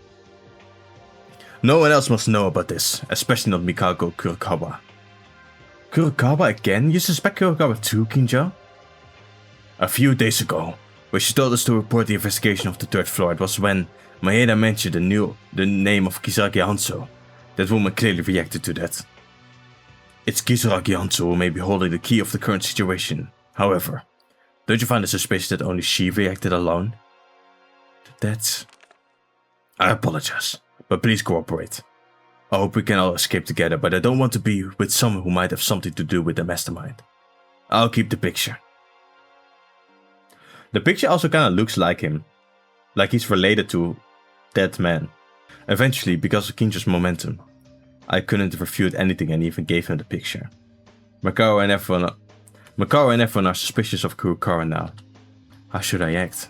Speaker 1: No one else must know about this, especially not Mikako Kurokawa. Kurokawa again? You suspect Kurokawa too, Kinjo? A few days ago, when she told us to report the investigation of the 3rd floor, it was when Maeda mentioned the name of Kisaragi Hanzo. That woman clearly reacted to that. It's Kisaragi Hanzo who may be holding the key of the current situation. However, don't you find it suspicious that only she reacted alone? That's... I apologize, but please cooperate. I hope we can all escape together, but I don't want to be with someone who might have something to do with the mastermind. I'll keep the picture. The picture also kinda looks like him. Like he's related to that man. Eventually, because of Kinjo's momentum, I couldn't refute anything and even gave him the picture. Makaro and everyone are suspicious of Kurokawa now. How should I act?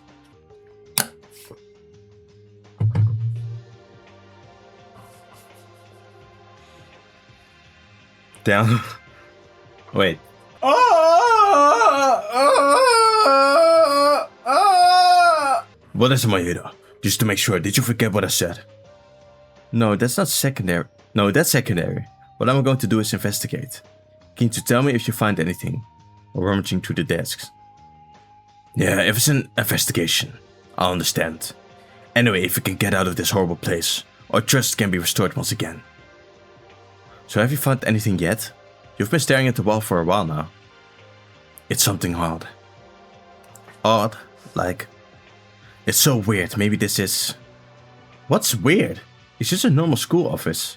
Speaker 1: Down. Wait. What is Maeda? Just to make sure, did you forget what I said? No, that's not secondary. No, that's secondary. What I'm going to do is investigate. Can you tell me if you find anything? Or rummaging through the desks? Yeah, if it's an investigation, I'll understand. Anyway, if we can get out of this horrible place, our trust can be restored once again. So have you found anything yet? You've been staring at the wall for a while now. It's something odd. Odd? Like... It's so weird, maybe this is... What's weird? It's just a normal school office.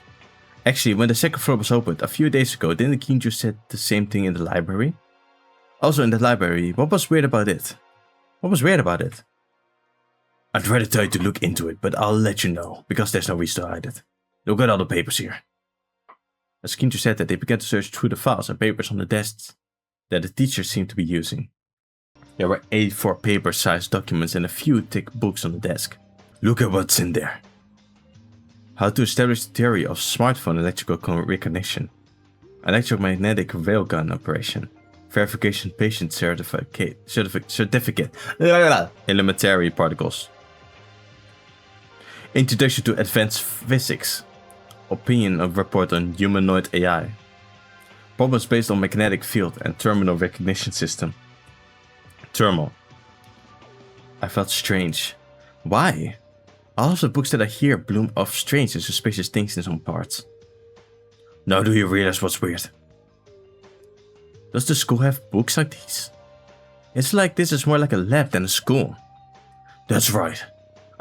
Speaker 1: Actually, when the 2nd floor was opened a few days ago, didn't Kinjo said the same thing in the library? Also in the library, what was weird about it? What was weird about it? I'd rather tell you to look into it, but I'll let you know, because there's no reason to hide it. Look at all the papers here. As Kinjo said that, they began to search through the files and papers on the desks that the teachers seemed to be using. There were A4 paper-sized documents and a few thick books on the desk. Look at what's in there. How to establish the theory of smartphone electrical recognition. Electromagnetic railgun operation. Verification patient certificate. Elementary particles. Introduction to advanced physics. Opinion of report on humanoid AI. Problems based on magnetic field and terminal recognition system. Thermal. I felt strange. Why? All of the books that I hear bloom off strange and suspicious things in some parts. Now do you realize what's weird? Does the school have books like these? It's like this is more like a lab than a school. That's right.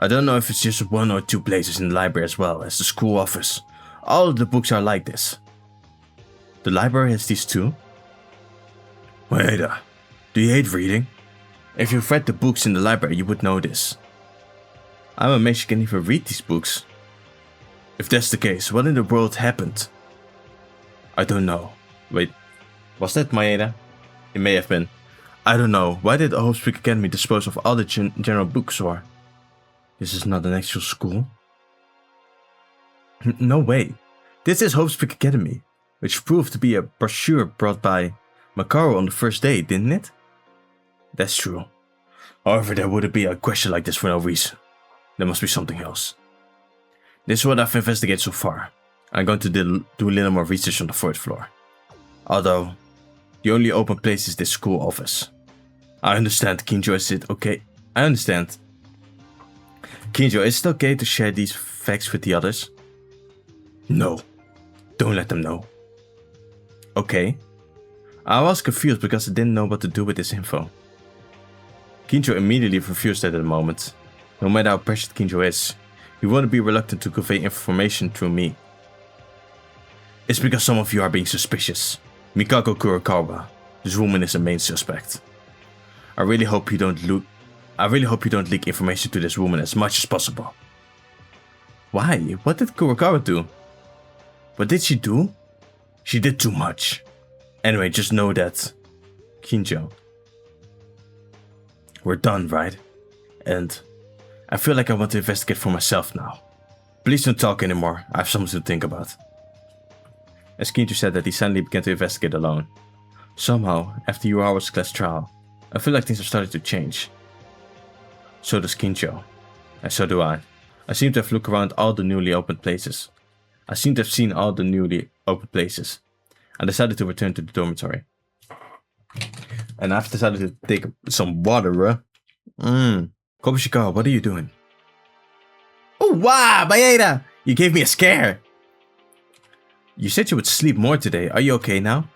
Speaker 1: I don't know if it's just 1 or 2 places in the library as well as the school office. All of the books are like this. The library has these too? Maeda, do you hate reading? If you've read the books in the library, you would know this. I'm amazed you can even read these books. If that's the case, what in the world happened? I don't know. Wait, was that Maeda? It may have been. I don't know. Why did the Hope Academy dispose of all the general bookstore? This is not an actual school. No way. This is Hope Academy, which proved to be a brochure brought by Makaro on the first day, didn't it? That's true. However, there wouldn't be a question like this for no reason. There must be something else. This is what I've investigated so far. I'm going to do a little more research on the 4th floor. Although, the only open place is this school office. I understand, Kinjo, is it okay? I understand. Kinjo, is it okay to share these facts with the others? No. Don't let them know. Okay. I was confused because I didn't know what to do with this info. Kinjo immediately refused at the moment. No matter how pressured Kinjo is, he wouldn't be reluctant to convey information through me. It's because some of you are being suspicious. Mikako Kurokawa, this woman is the main suspect. I really hope you don't leak information to this woman as much as possible. Why? What did Kurokawa do? What did she do? She did too much. Anyway, just know that... Kinjo. We're done, right? And... I feel like I want to investigate for myself now. Please don't talk anymore, I have something to think about. As Kinjo said that, he suddenly began to investigate alone. Somehow, after Yuawa's class trial, I feel like things are starting to change. So does Kinjo. And so do I. I seem to have looked around all the newly opened places, I seem to have seen all the newly open places. I decided to return to the dormitory. And I've decided to take some water, bro. Kobushikawa, what are you doing? Oh, wow, Maeda! You gave me a scare! You said you would sleep more today. Are you okay now?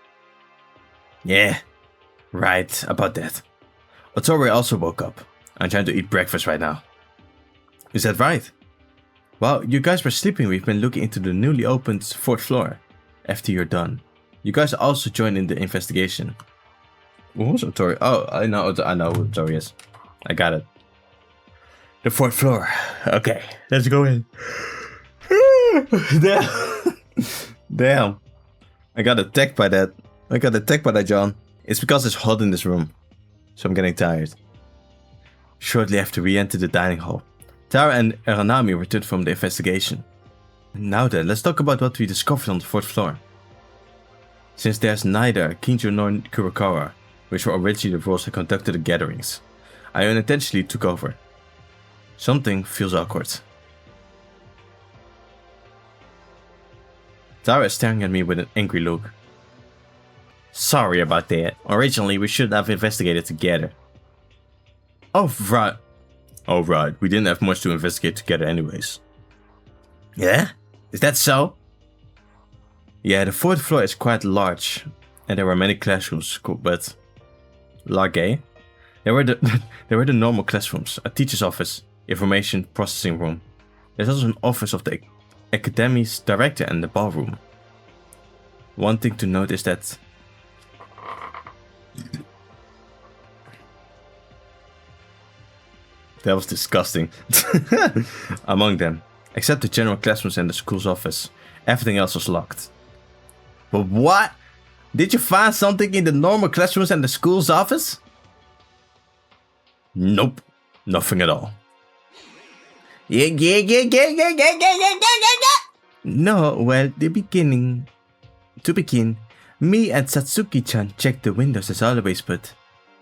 Speaker 1: Yeah, right, about that. Otori also woke up. I'm trying to eat breakfast right now. Is that right? While you guys were sleeping, we've been looking into the newly opened 4th floor. After you're done, you guys also join in the investigation. Who's Otori? Oh, I know who Otori is. I got it. The 4th floor. Okay, let's go in. Damn. Damn. I got attacked by that, John. It's because it's hot in this room. So I'm getting tired. Shortly after we entered the dining hall, Tara and Aranami returned from the investigation. Now then, let's talk about what we discovered on the 4th floor. Since there's neither Kinjo nor Kurokawa, which were originally the roles that conducted the gatherings, I unintentionally took over. Something feels awkward. Tara is staring at me with an angry look. Sorry about that. Originally, we should have investigated together. Oh, right. We didn't have much to investigate together anyways. Yeah? Is that so? Yeah, the 4th floor is quite large. And there were many classrooms, but... large? There were the normal classrooms, a teacher's office, information processing room. There's also an office of the academy's director and the ballroom. One thing to note is that... That was disgusting. Among them, except the general classrooms and the school's office, everything else was locked. But what? Did you find something in the normal classrooms and the school's office? Nope, nothing at all. Yeah. No, well, to begin, me and Satsuki-chan checked the windows as always, but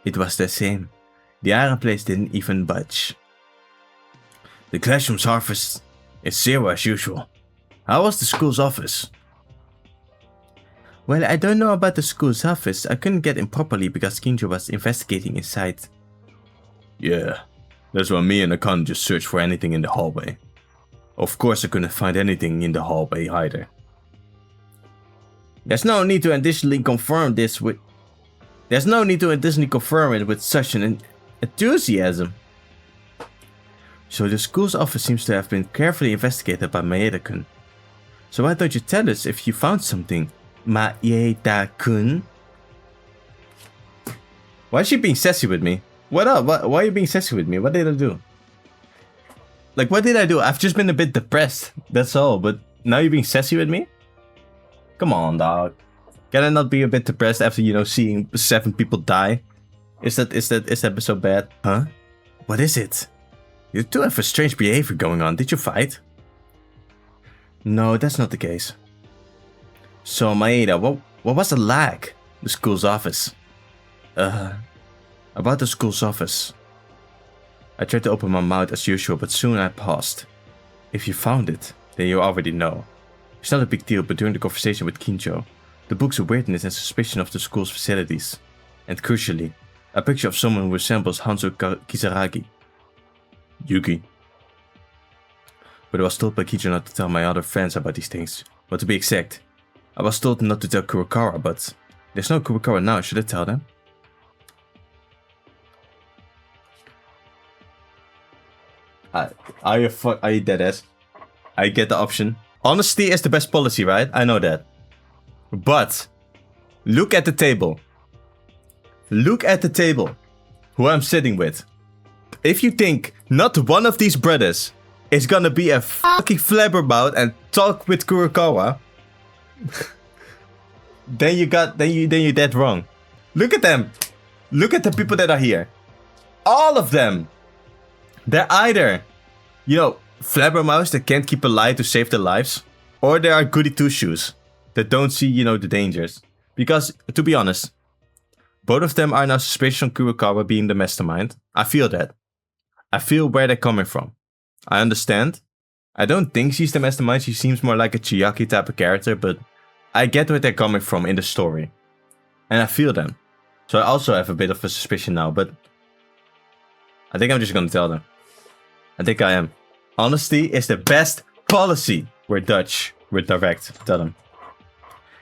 Speaker 1: it was the same. The iron place didn't even budge. The classroom's office is 0 as usual. How was the school's office? Well, I don't know about the school's office. I couldn't get in properly because Kinjo was investigating inside. Yeah, that's why me and Akane just searched for anything in the hallway. Of course I couldn't find anything in the hallway either. There's no need to additionally confirm it with such an enthusiasm. So the school's office seems to have been carefully investigated by Maeda-kun. So why don't you tell us if you found something, Maeda-kun? Why is she being sassy with me? What up? Why are you being sassy with me? What did I do? Like, what did I do? I've just been a bit depressed, that's all. But now you're being sassy with me? Come on, dog. Can I not be a bit depressed after, seeing 7 people die? Is that so bad? Huh? What is it? You two have a strange behavior going on. Did you fight? No, that's not the case. So, Maeda, what was the lag? The school's office. About the school's office. I tried to open my mouth as usual, but soon I paused. If you found it, then you already know. It's not a big deal, but during the conversation with Kinjo, the book's weirdness and suspicion of the school's facilities. And crucially, a picture of someone who resembles Hanzo Kisaragi. Yuki. But I was told by Kinjo not to tell my other friends about these things. But to be exact, I was told not to tell Kurokawa, but there's no Kurokawa now, should I tell them? Are you dead ass? I get the option. Honesty is the best policy, right? I know that. But look at the table. Look at the table. Who I'm sitting with. If you think not one of these brothers is gonna be a fucking flabbermouth and talk with Kurokawa, then you're dead wrong. Look at them. Look at the people that are here. All of them. They're either, flabbermouths that can't keep a lie to save their lives, or they are goody two-shoes that don't see, the dangers. Because, to be honest, both of them are now suspicious on Kurokawa being the mastermind. I feel that. I feel where they're coming from. I understand. I don't think she's the mastermind, she seems more like a Chiaki type of character, but I get where they're coming from in the story. And I feel them. So I also have a bit of a suspicion now, but I think I'm just gonna tell them. I think I am. Honesty is the best policy. We're Dutch. We're direct. Tell them.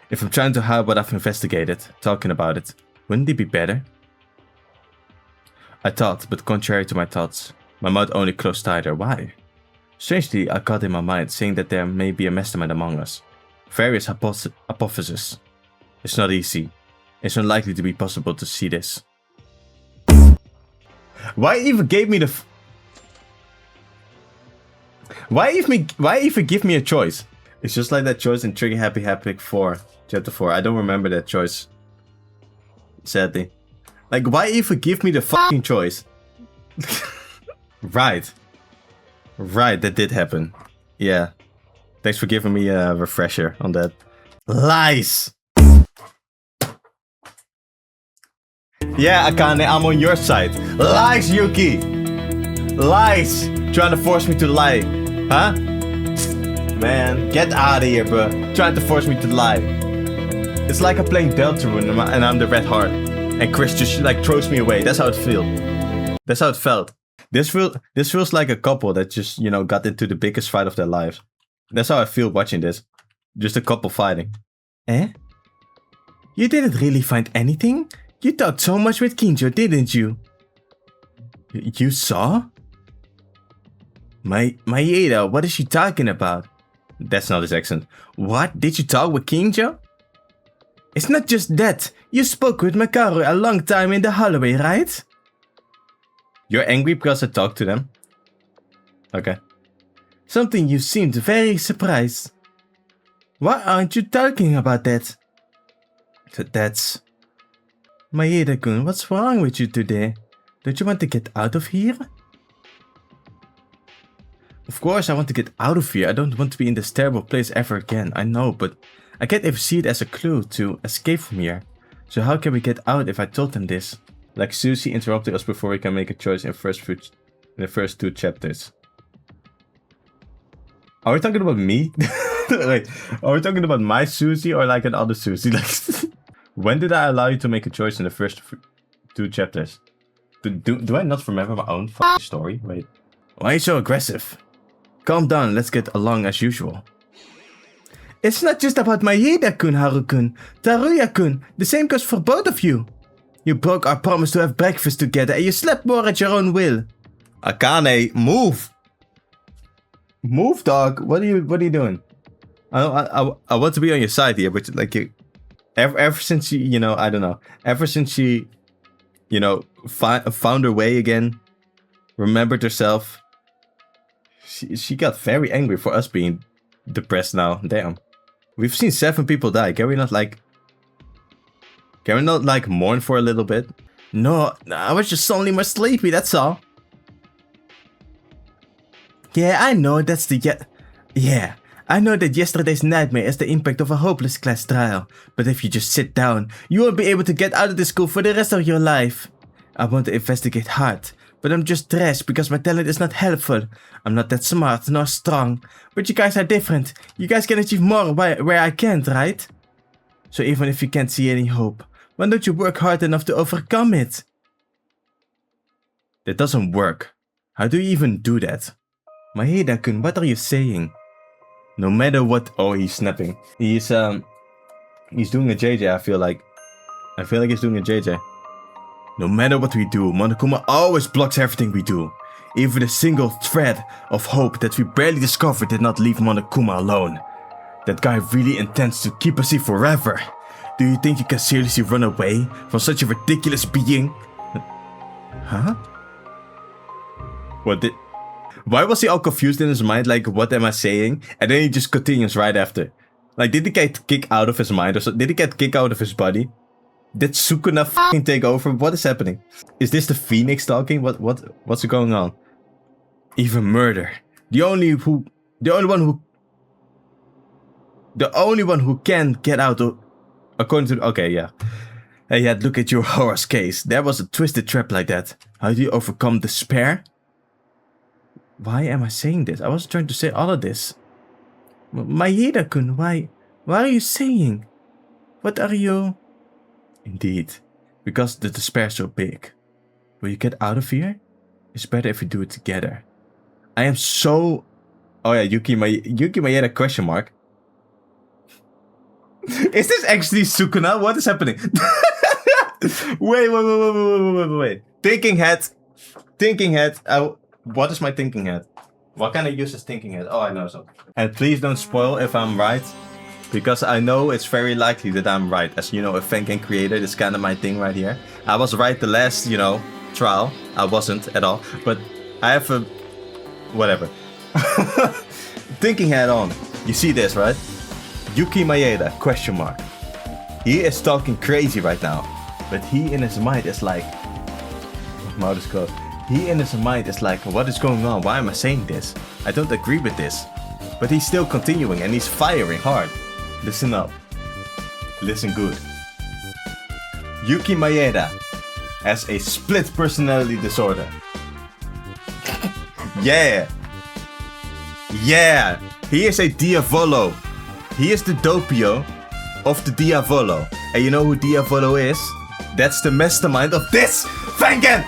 Speaker 1: If I'm trying to hide what I've investigated, talking about it, wouldn't it be better? I thought, but contrary to my thoughts, my mouth only closed tighter. Why? Strangely, I caught in my mind saying that there may be a mastermind among us. Various hypotheses. It's not easy. It's unlikely to be possible to see this. Why even gave me the Why even give me a choice? It's just like that choice in Trigger Happy Happy 4, Chapter 4. I don't remember that choice. Sadly. Like, why even give me the fucking choice? Right. Right, that did happen. Yeah. Thanks for giving me a refresher on that. Lies! Yeah, Akane, I'm on your side. Lies, Yuki! Lies! Trying to force me to lie. Huh? Man, get out of here, bro. Trying to force me to lie. It's like I'm playing Deltarune and I'm the red heart. And Chris just like throws me away. That's how it feels. That's how it felt. This feels like a couple that just, you know, got into the biggest fight of their lives. That's how I feel watching this. Just a couple fighting. Eh? You didn't really find anything? You talked so much with Kinjo, didn't you? You saw? Maeda, what is she talking about? That's not his accent. What? Did you talk with Kinjo? It's not just that. You spoke with Makaru a long time in the hallway, right? You're angry because I talked to them? Okay. Something you seemed very surprised. Why aren't you talking about that? That's... Maeda-kun, what's wrong with you today? Don't you want to get out of here? Of course I want to get out of here. I don't want to be in this terrible place ever again. I know, but I can't even see it as a clue to escape from here. So how can we get out if I told them this? Like Susie interrupted us before we can make a choice in the first 2 chapters. Are we talking about me? Like, are we talking about my Susie or like another Susie? Like, when did I allow you to make a choice in the first 2 chapters? Do I not remember my own fucking story? Wait. Why are you so aggressive? Calm down, let's get along as usual. It's not just about Maeda-kun, Haru-kun. Taruya-kun, the same goes for both of you. You broke our promise to have breakfast together and you slept more at your own will. Akane, move! Move, dog. What are you doing? I want to be on your side here, but like ever since she, you know, I don't know. Ever since she, you know, found her way again, remembered herself. She got very angry for us being depressed now. Damn. We've seen 7 people die. Can we not like mourn for a little bit? No, I was just suddenly more sleepy, that's all. Yeah, I know that's Yeah, I know that yesterday's nightmare is the impact of a hopeless class trial. But if you just sit down, you won't be able to get out of the school for the rest of your life. I want to investigate hard, but I'm just trash because my talent is not helpful. I'm not that smart nor strong, but you guys are different. You guys can achieve more where I can't, right? So even if you can't see any hope, why don't you work hard enough to overcome it? That doesn't work. How do you even do that? Maeda-kun, what are you saying? No matter what... Oh, he's snapping. He's doing a JJ, I feel like. He's doing a JJ. No matter what we do, Monokuma always blocks everything we do. Even a single thread of hope that we barely discovered did not leave Monokuma alone. That guy really intends to keep us here forever. Do you think you can seriously run away from such a ridiculous being? Huh? Why was he all confused in his mind, like, what am I saying? And then he just continues right after. Like, did he get kicked out of his mind or so? Did he get kicked out of his body? Did Sukuna f***ing take over? What is happening? Is this the Phoenix talking? What's going on? Even murder. The only one who can get out of... According to... Okay, yeah. Hey, yeah, look at your horror's case. There was a twisted trap like that. How do you overcome despair? Why am I saying this? I was trying to say all of this. Maeda-kun, why are you saying? What are you? Indeed, because the despair is so big. Will you get out of here? It's better if we do it together. I am so... Oh yeah, Yuki Maeda question mark. Is this actually Sukuna? What is happening? Wait. Thinking hat. What is my thinking hat? What can I use as thinking hat? Oh, I know something. And please don't spoil if I'm right. Because I know it's very likely that I'm right. As you know, a FANGAN creator, this is kind of my thing right here. I was right the last, trial. I wasn't at all. But I have a... Whatever. Thinking hat on. You see this, right? Yuki Maeda, question mark. He is talking crazy right now. But he in his mind is like... Mouth is closed. He in his mind is like, what is going on? Why am I saying this? I don't agree with this. But he's still continuing and he's firing hard. Listen up. Listen good. Yuki Maeda has a split personality disorder. Yeah. He is a Diavolo. He is the Doppio of the Diavolo. And you know who Diavolo is? That's the mastermind of this FANGAN!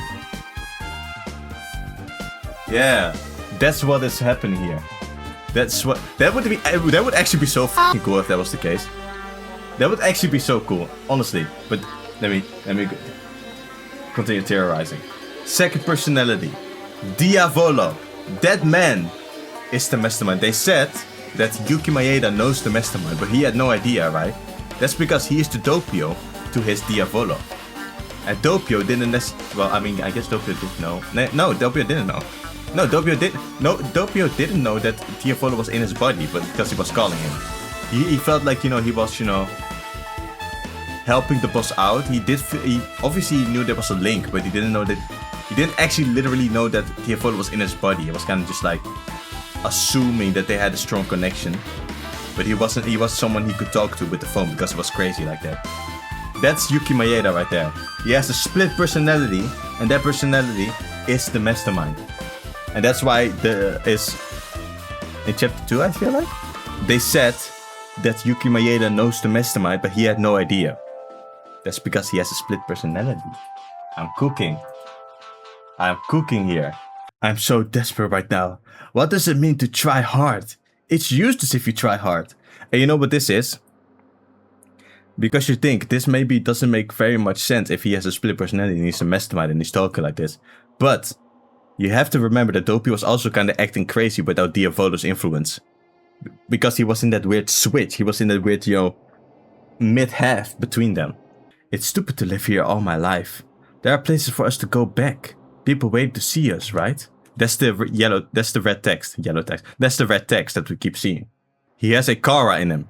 Speaker 1: Yeah, that's what is happening here. That would actually be so fucking cool if that was the case. That would actually be so cool, honestly. But let me continue terrorizing. Second personality, Diavolo. That man is the mastermind. They said that Yuki Maeda knows the mastermind, but he had no idea, right? That's because he is the Doppio to his Diavolo. And Doppio didn't necessarily... Well, I mean, I guess Doppio didn't know. No, Doppio didn't know. No, Doppio didn't know that Diavolo was in his body, but because he was calling him. He felt like, he was, helping the boss out. He obviously knew there was a link, but he didn't actually literally know that Diavolo was in his body. It was kind of just like assuming that they had a strong connection. But he was someone he could talk to with the phone because it was crazy like that. That's Yuki Maeda right there. He has a split personality, and that personality is the mastermind. And that's why is in chapter 2, I feel like, they said that Yuki Maeda knows the mastermind, but he had no idea. That's because he has a split personality. I'm cooking here. I'm so desperate right now. What does it mean to try hard? It's useless if you try hard. And you know what this is? Because you think this maybe doesn't make very much sense if he has a split personality and he's a mastermind and he's talking like this. But you have to remember that Doppio was also kind of acting crazy without Diavolo's influence. Because he was in that weird switch. He was in that weird, mid-half between them. It's stupid to live here all my life. There are places for us to go back. People wait to see us, right? That's the red text. Yellow text. That's the red text that we keep seeing. He has a Kara in him.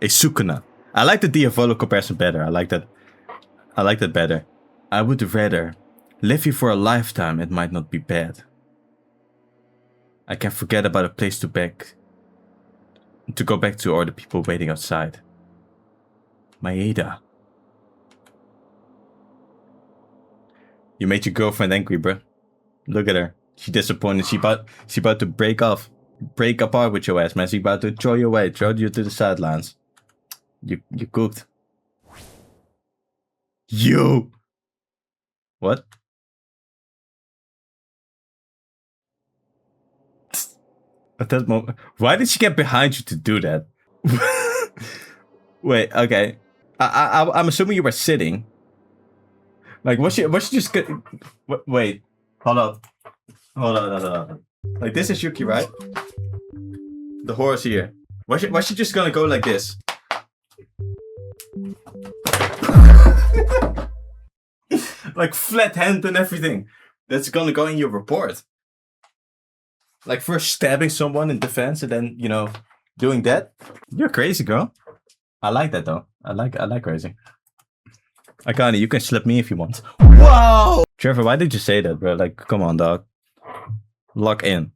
Speaker 1: A Sukuna. I like the Diavolo comparison better. I like that better. I would rather live here for a lifetime. It might not be bad. I can forget about a place to go back to or the people waiting outside. Maeda. You made your girlfriend angry, bro. Look at her. She's disappointed. She about to break apart with your ass, man. She about to throw you away, throw you to the sidelines. You cooked. You. What? At that moment, why did she get behind you to do that? Wait, okay. I'm assuming you were sitting. Like, was she just wait, hold on. Like, this is Yuki, right? The horse here. Was she just gonna go like this? Like flat hand and everything. That's gonna go in your report. Like first stabbing someone in defense and then, doing that. You're crazy, girl. I like that though. I like crazy. Akane, you can slap me if you want. Whoa! Trevor, why did you say that, bro? Like, come on, dog. Lock in.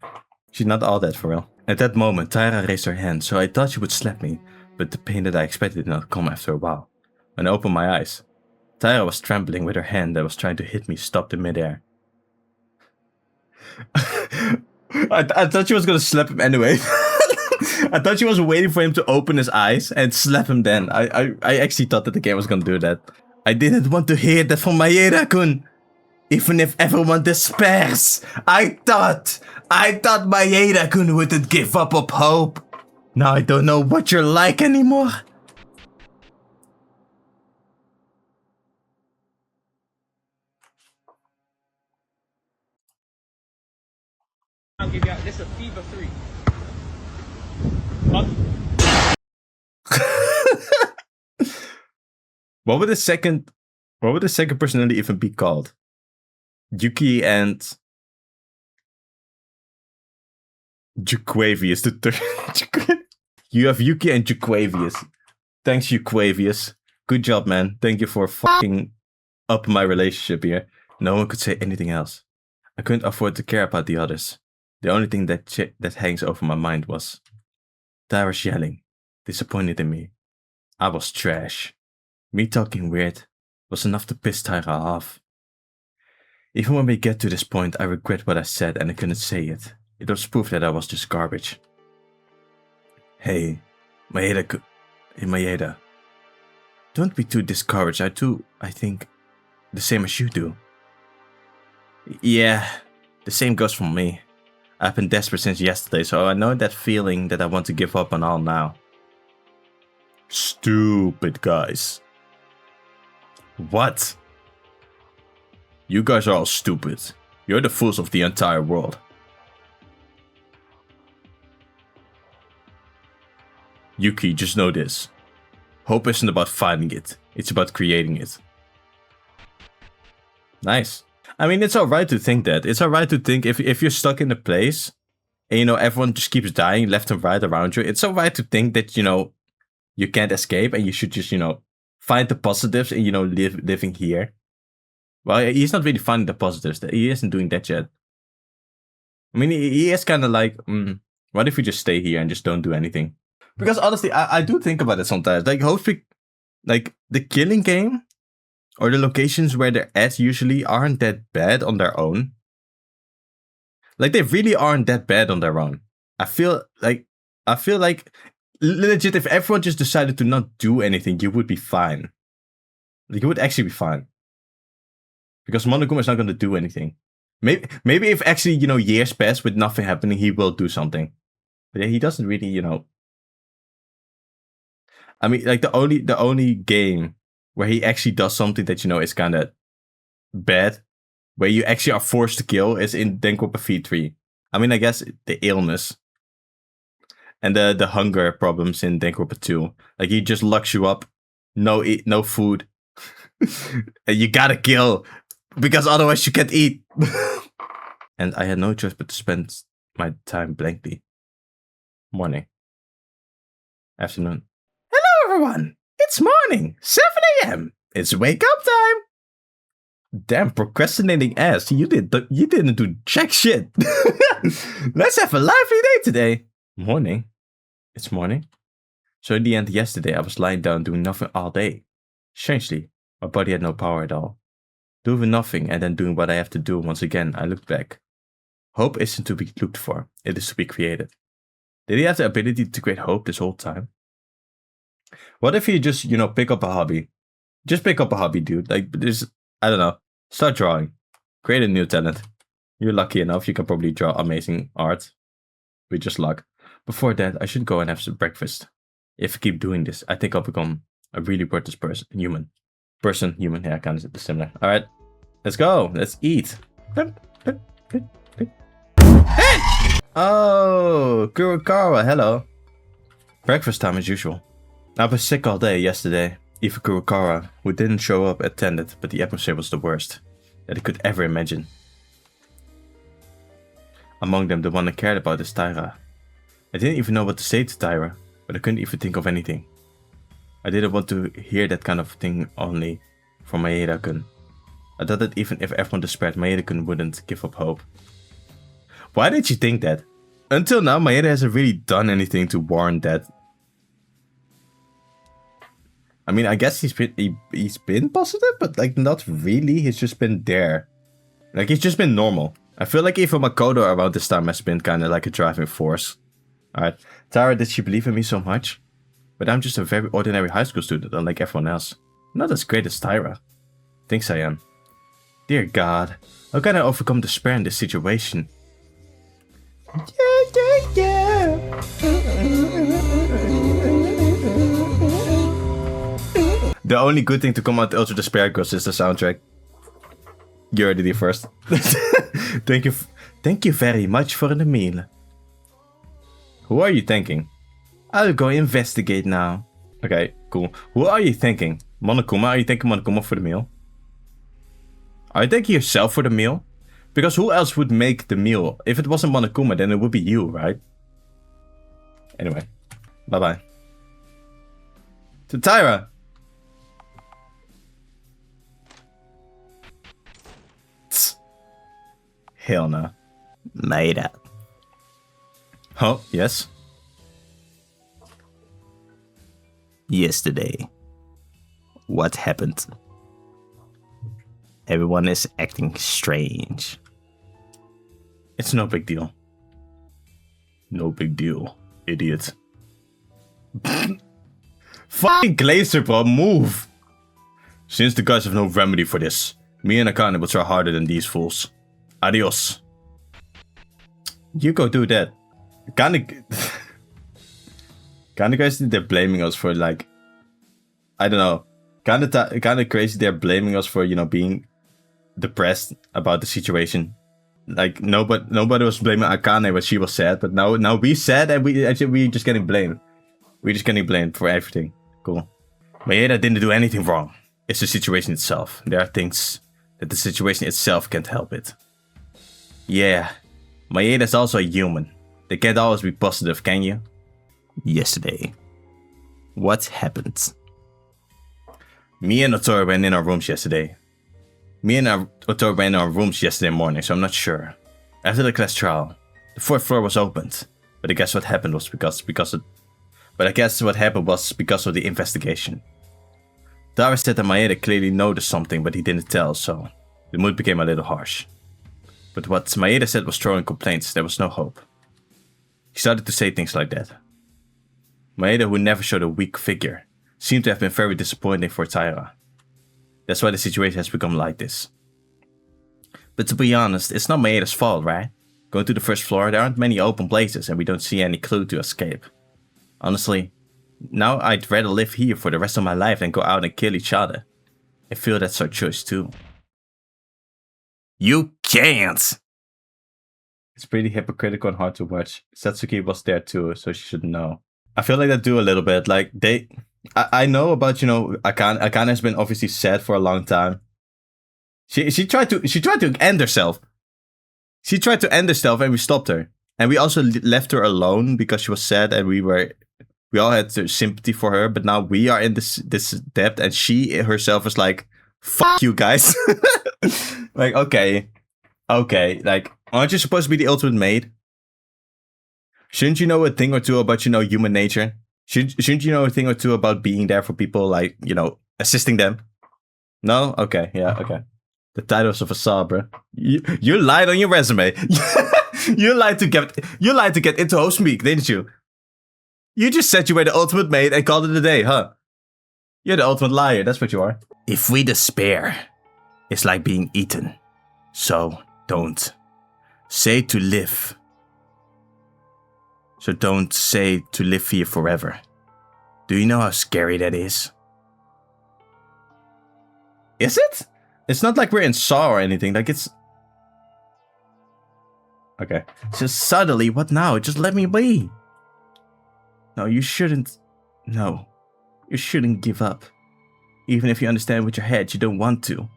Speaker 1: She's not all that for real. At that moment, Tyra raised her hand, so I thought she would slap me, but the pain that I expected did not come after a while. When I opened my eyes, Tyra was trembling with her hand that was trying to hit me stopped in midair. I thought she was gonna slap him anyway. I thought she was waiting for him to open his eyes and slap him then. I actually thought that the game was gonna do that. I didn't want to hear that from Maeda-kun. Even if everyone despairs. I thought Maeda-kun wouldn't give up hope. Now I don't know what you're like anymore.
Speaker 2: I'll give you out. This is a Fever 3.
Speaker 1: What would the second personality even be called? Yuki and Jaquavius the third. You have Yuki and Jaquavius. Thanks, Jaquavius. Good job, man. Thank you for fucking up my relationship here. No one could say anything else. I couldn't afford to care about the others. The only thing that hangs over my mind was Tyra's yelling, disappointed in me. I was trash. Me talking weird was enough to piss Tyra off. Even when we get to this point, I regret what I said and I couldn't say it. It was proof that I was just garbage. Hey, Maeda. Don't be too discouraged. I think, the same as you do. Yeah, the same goes for me. I've been desperate since yesterday, so I know that feeling that I want to give up on all now. Stupid guys. What? You guys are all stupid. You're the fools of the entire world. Yuki, just know this. Hope isn't about finding it. It's about creating it. Nice. I mean, it's alright to think that. It's alright to think if you're stuck in a place and, you know, everyone just keeps dying left and right around you. It's alright to think that, you know, you can't escape and you should just, you know, find the positives and, you know, living here. Well, he's not really finding the positives. He isn't doing that yet. I mean, he is kind of like, what if we just stay here and just don't do anything? Because honestly, I do think about it sometimes. Like, like the killing game or the locations where they're at usually aren't that bad on their own. Like, they really aren't that bad on their own. I feel like legit, if everyone just decided to not do anything, you would be fine. Like, you would actually be fine. Because Monokuma is not going to do anything. Maybe if actually, you know, years pass with nothing happening, he will do something. But yeah, he doesn't really, you know. I mean, like, the only game where he actually does something that, you know, is kind of bad, where you actually are forced to kill, is in Danganronpa V3. I mean, I guess the illness and the hunger problems in Danganronpa 2. Like, he just locks you up, no food, and you gotta kill, because otherwise you can't eat. And I had no choice but to spend my time blankly. Morning. Afternoon. Hello everyone! It's morning! 7 AM! It's wake up time! Damn procrastinating ass, you didn't do jack shit! Let's have a lively day today! Morning? It's morning? So in the end, yesterday I was lying down doing nothing all day. Strangely, my body had no power at all. Doing nothing and then doing what I have to do once again, I looked back. Hope isn't to be looked for, it is to be created. Did he have the ability to create hope this whole time? What if you just, you know, pick up a hobby? Just pick up a hobby, dude. Like, there's, I don't know, start drawing. Create a new talent. You're lucky enough, you can probably draw amazing art. With just luck. Before that, I should go and have some breakfast. If I keep doing this, I think I'll become a really worthless person. Human, yeah, kind of similar. Alright, let's go. Let's eat. Hey! Oh, Kurokawa, hello. Breakfast time as usual. I was sick all day yesterday. Even Kurokawa, who didn't show up, attended, but the atmosphere was the worst that I could ever imagine. Among them, the one I cared about is Tyra. I didn't even know what to say to Tyra, but I couldn't even think of anything. I didn't want to hear that kind of thing only from Maeda-kun. I thought that even if everyone despaired, Maeda-kun wouldn't give up hope. Why did you think that? Until now, Maeda hasn't really done anything to warrant that. I mean, I guess he's been positive, but like not really. He's just been there. Like, he's just been normal. I feel like even Makoto around this time has been kind of like a driving force. Alright, Tyra, did she believe in me so much? But I'm just a very ordinary high school student, unlike everyone else. Not as great as Tyra. Thinks I am. Dear God, how can I overcome despair in this situation? Yeah. The only good thing to come out of Ultra Despair Girls is the soundtrack. You already did first. Thank you very much for the meal. Who are you thanking? I'll go investigate now. Okay, cool. Who are you thanking? Monokuma? Are you thanking Monokuma for the meal? Are you thanking yourself for the meal? Because who else would make the meal? If it wasn't Monokuma, then it would be you, right? Anyway, bye-bye. To Tyra! Tss. Hell no. Made up. Oh, yes? Yesterday. What happened? Everyone is acting strange. It's no big deal. No big deal, idiot. Fucking Glacier, bro, move! Since the guys have no remedy for this, me and Akane will try harder than these fools. Adios. You go do that. Kinda crazy they're blaming us for, like, I don't know. Kinda crazy they're blaming us for, you know, being depressed about the situation. Like, nobody was blaming Akane when she was sad, but now we sad and we just getting blamed. We're just getting blamed for everything. Cool. Maeda didn't do anything wrong. It's the situation itself. There are things that the situation itself can't help it. Yeah, Maeda's also a human. They can't always be positive, can you? Yesterday. What happened? Me and Otori went in our rooms yesterday. Otori went in our rooms yesterday morning, so I'm not sure. After the class trial, the 4th floor was opened. But I guess what happened was because of the investigation. Dara said that Maeda clearly noticed something, but he didn't tell, so the mood became a little harsh. But what Maeda said was throwing complaints, there was no hope. He started to say things like that. Maeda, who never showed a weak figure, seemed to have been very disappointing for Taira. That's why the situation has become like this. But to be honest, it's not Maeda's fault, right? Going to the 1st floor, there aren't many open places and we don't see any clue to escape. Honestly, now I'd rather live here for the rest of my life than go out and kill each other. I feel that's our choice too. You can't! It's pretty hypocritical and hard to watch. Satsuki was there too, so she should know. I feel like they do a little bit. Like, I know about, you know, Akane has been obviously sad for a long time. She tried to end herself. She tried to end herself and we stopped her. And we also left her alone because she was sad and we all had sympathy for her. But now we are in this depth and she herself is like, fuck you guys. Like, okay, like, aren't you supposed to be the ultimate maid? Shouldn't you know a thing or two about, you know, human nature? Shouldn't you know a thing or two about being there for people, like, you know, assisting them? No? Okay, yeah, okay. The titles of a saw, bro. You lied on your resume. you lied to get into Host Meek, didn't you? You just said you were the ultimate maid and called it a day, huh? You're the ultimate liar, that's what you are. If we despair, it's like being eaten. So don't say to live. So don't say to live here forever. Do you know how scary that is? Is it? It's not like we're in Saw or anything, like it's... Okay. Just suddenly, what now? Just let me be. No, you shouldn't... No. You shouldn't give up. Even if you understand with your head, you don't want to.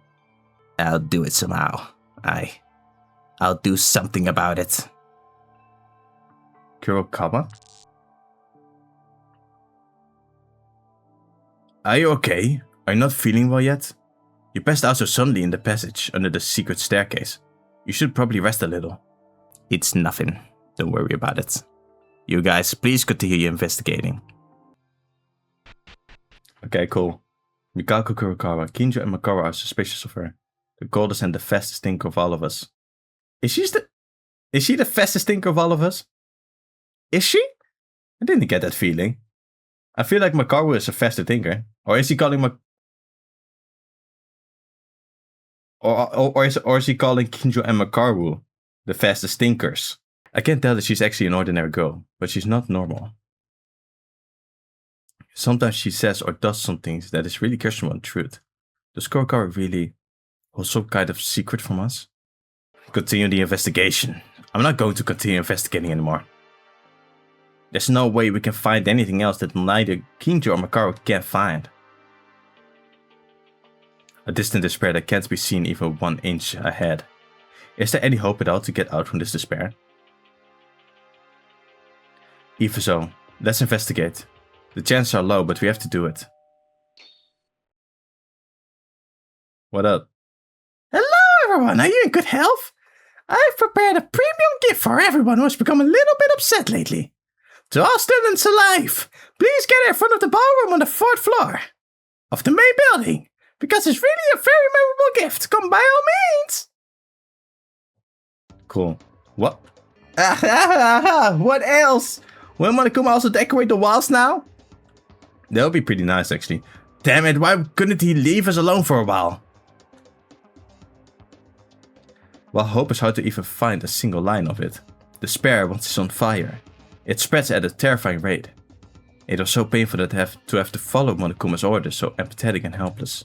Speaker 1: I'll do it somehow. I'll do something about it. Kurokawa? Are you okay? Are you not feeling well yet? You passed out so suddenly in the passage under the secret staircase. You should probably rest a little. It's nothing. Don't worry about it. You guys, please continue investigating. Okay, cool. Mikako Kurokawa, Kinjo and Makara are suspicious of her. The coldest and the fastest thinker of all of us. Is she the fastest thinker of all of us? Is she? I didn't get that feeling. I feel like Makaru is a faster thinker. Or is he calling Or is he calling Kinjo and Makaru the fastest thinkers? I can't tell that she's actually an ordinary girl, but she's not normal. Sometimes she says or does some things that is really questionable in truth. Does Kurokara really hold some kind of secret from us? Continue the investigation. I'm not going to continue investigating anymore. There's no way we can find anything else that neither Kinjo or Makaru can find. A distant despair that can't be seen even 1 inch ahead. Is there any hope at all to get out from this despair? Even so, let's investigate. The chances are low, but we have to do it. What up? Hello everyone, are you in good health? I've prepared a premium gift for everyone who has become a little bit upset lately. To all students alive, please get in front of the ballroom on the 4th floor of the main building, because it's really a very memorable gift. Come by all means. Cool. What? What else? Will Monokuma also decorate the walls now? That would be pretty nice, actually. Damn it, why couldn't he leave us alone for a while? While hope is hard to even find a single line of it, despair once it's on fire. It spreads at a terrifying rate. It was so painful that to have to follow Monokuma's orders, so empathetic and helpless.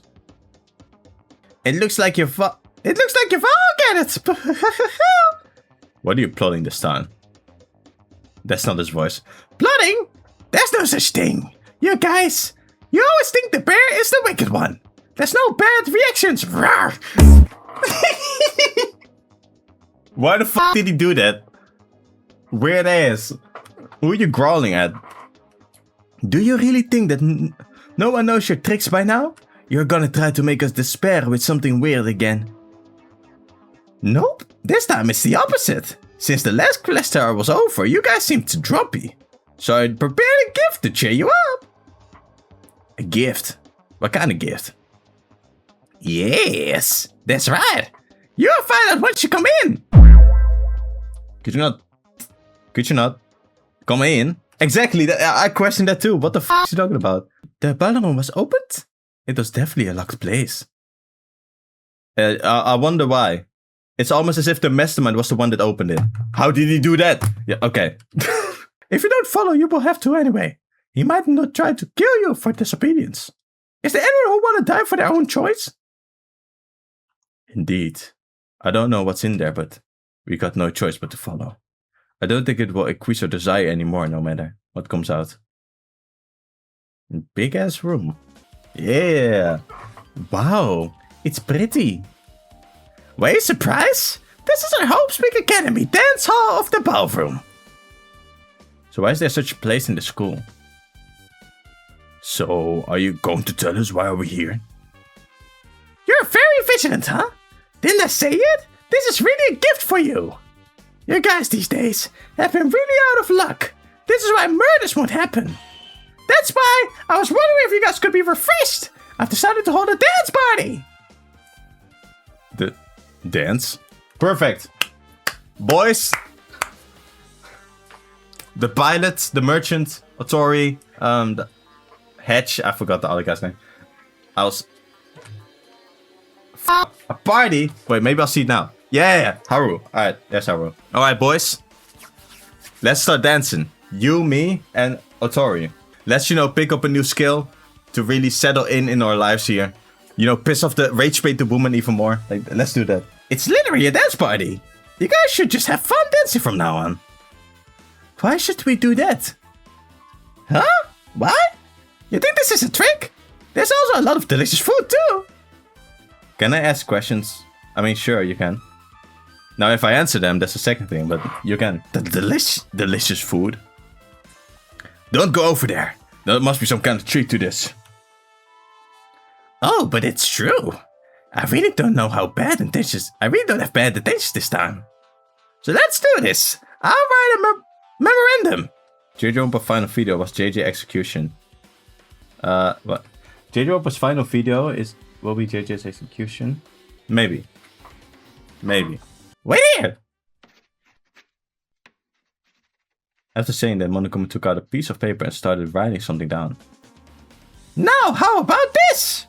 Speaker 1: It looks like you've all get it! What are you plotting this time? That's not his voice. Plotting? There's no such thing! You guys, you always think the bear is the wicked one. There's no bad reactions. Why the fuck did he do that? Weird ass. Who are you growling at? Do you really think that no one knows your tricks by now? You're gonna try to make us despair with something weird again. Nope, this time it's the opposite. Since the last class tower was over, you guys seemed droppy. So I prepared a gift to cheer you up. A gift? What kind of gift? Yes, that's right. You'll find out once you come in. Could you not come in? Exactly, I questioned that too. What the f is he talking about? The ballroom was opened? It was definitely a locked place. I wonder why. It's almost as if the mastermind was the one that opened it. How did he do that? Yeah, okay. If you don't follow, you will have to anyway. He might not try to kill you for disobedience. Is there anyone who want to die for their own choice? Indeed. I don't know what's in there, but we got no choice but to follow. I don't think it will increase our desire anymore, no matter what comes out. Big ass room. Yeah. Wow, it's pretty. Were you surprised? This is our Homespeak Academy dance hall of the ballroom. So why is there such a place in the school? So, are you going to tell us why we're here? You're very vigilant, huh? Didn't I say it? This is really a gift for you. You guys these days have been really out of luck. This is why murders won't happen. That's why I was wondering if you guys could be refreshed. I've decided to hold a dance party. The dance? Perfect. Boys. The pilot, the merchant, Otori, the Hedge, I forgot the other guy's name. A party? Wait, maybe I'll see it now. Yeah. Haru. Alright, there's Haru. Alright, boys. Let's start dancing. You, me, and Otori. Let's, pick up a new skill to really settle in our lives here. Piss off the rage bait the woman even more. Let's do that. It's literally a dance party. You guys should just have fun dancing from now on. Why should we do that? Huh? Why? You think this is a trick? There's also a lot of delicious food too. Can I ask questions? I mean, sure, you can. Now, if I answer them, that's the second thing, but you can. The delicious food? Don't go over there. There must be some kind of treat to this. Oh, but it's true. I really don't know how bad intentions. I really don't have bad intentions this time. So let's do this. I'll write a memorandum. JayJanLee's final video was JJ execution. What? JayJanLee's final video will be JJ's execution. Maybe. Wait here. After saying that, Monokuma took out a piece of paper and started writing something down. Now, how about this?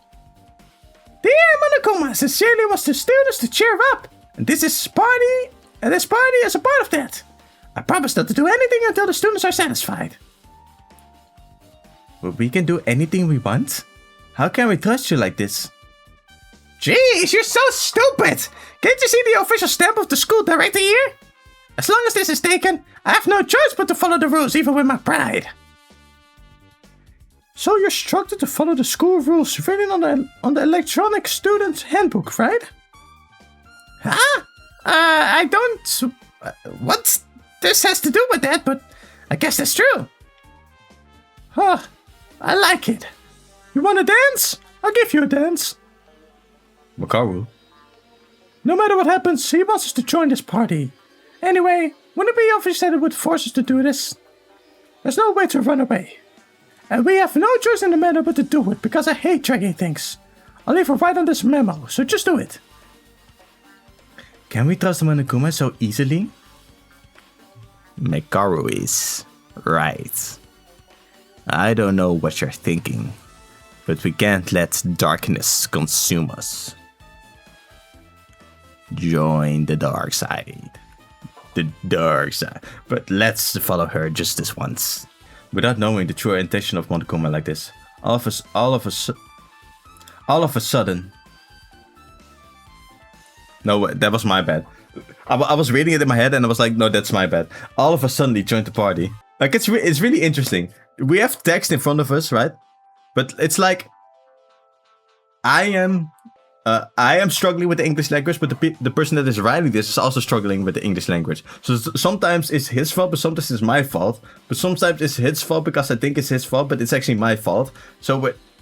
Speaker 1: Dear Monokuma, sincerely wants the students to cheer up. And this party is a part of that. I promise not to do anything until the students are satisfied. Well, we can do anything we want? How can we trust you like this? Jeez, you're so stupid! Can't you see the official stamp of the school director here? As long as this is taken, I have no choice but to follow the rules, even with my pride. So you're instructed to follow the school rules written on the electronic student's handbook, right? Huh? I don't... What this has to do with that, but I guess that's true. Huh, I like it. You wanna dance? I'll give you a dance. Makaru. No matter what happens, he wants us to join this party. Anyway, wouldn't it be obvious that it would force us to do this? There's no way to run away. And we have no choice in the matter but to do it, because I hate dragging things. I'll leave it right on this memo, so just do it. Can we trust Monokuma so easily? Makaru is right. I don't know what you're thinking, but we can't let darkness consume us. Join the dark side. The dark side. But let's follow her just this once. Without knowing the true intention of Monokuma like this, all of a sudden. No, that was my bad. I was reading it in my head and I was like, no, that's my bad. All of a sudden he joined the party. Like it's really interesting. We have text in front of us, right? But it's like I am struggling with the English language, but the person that is writing this is also struggling with the English language. So sometimes it's his fault, but sometimes it's my fault. But sometimes it's his fault because I think it's his fault, but it's actually my fault. So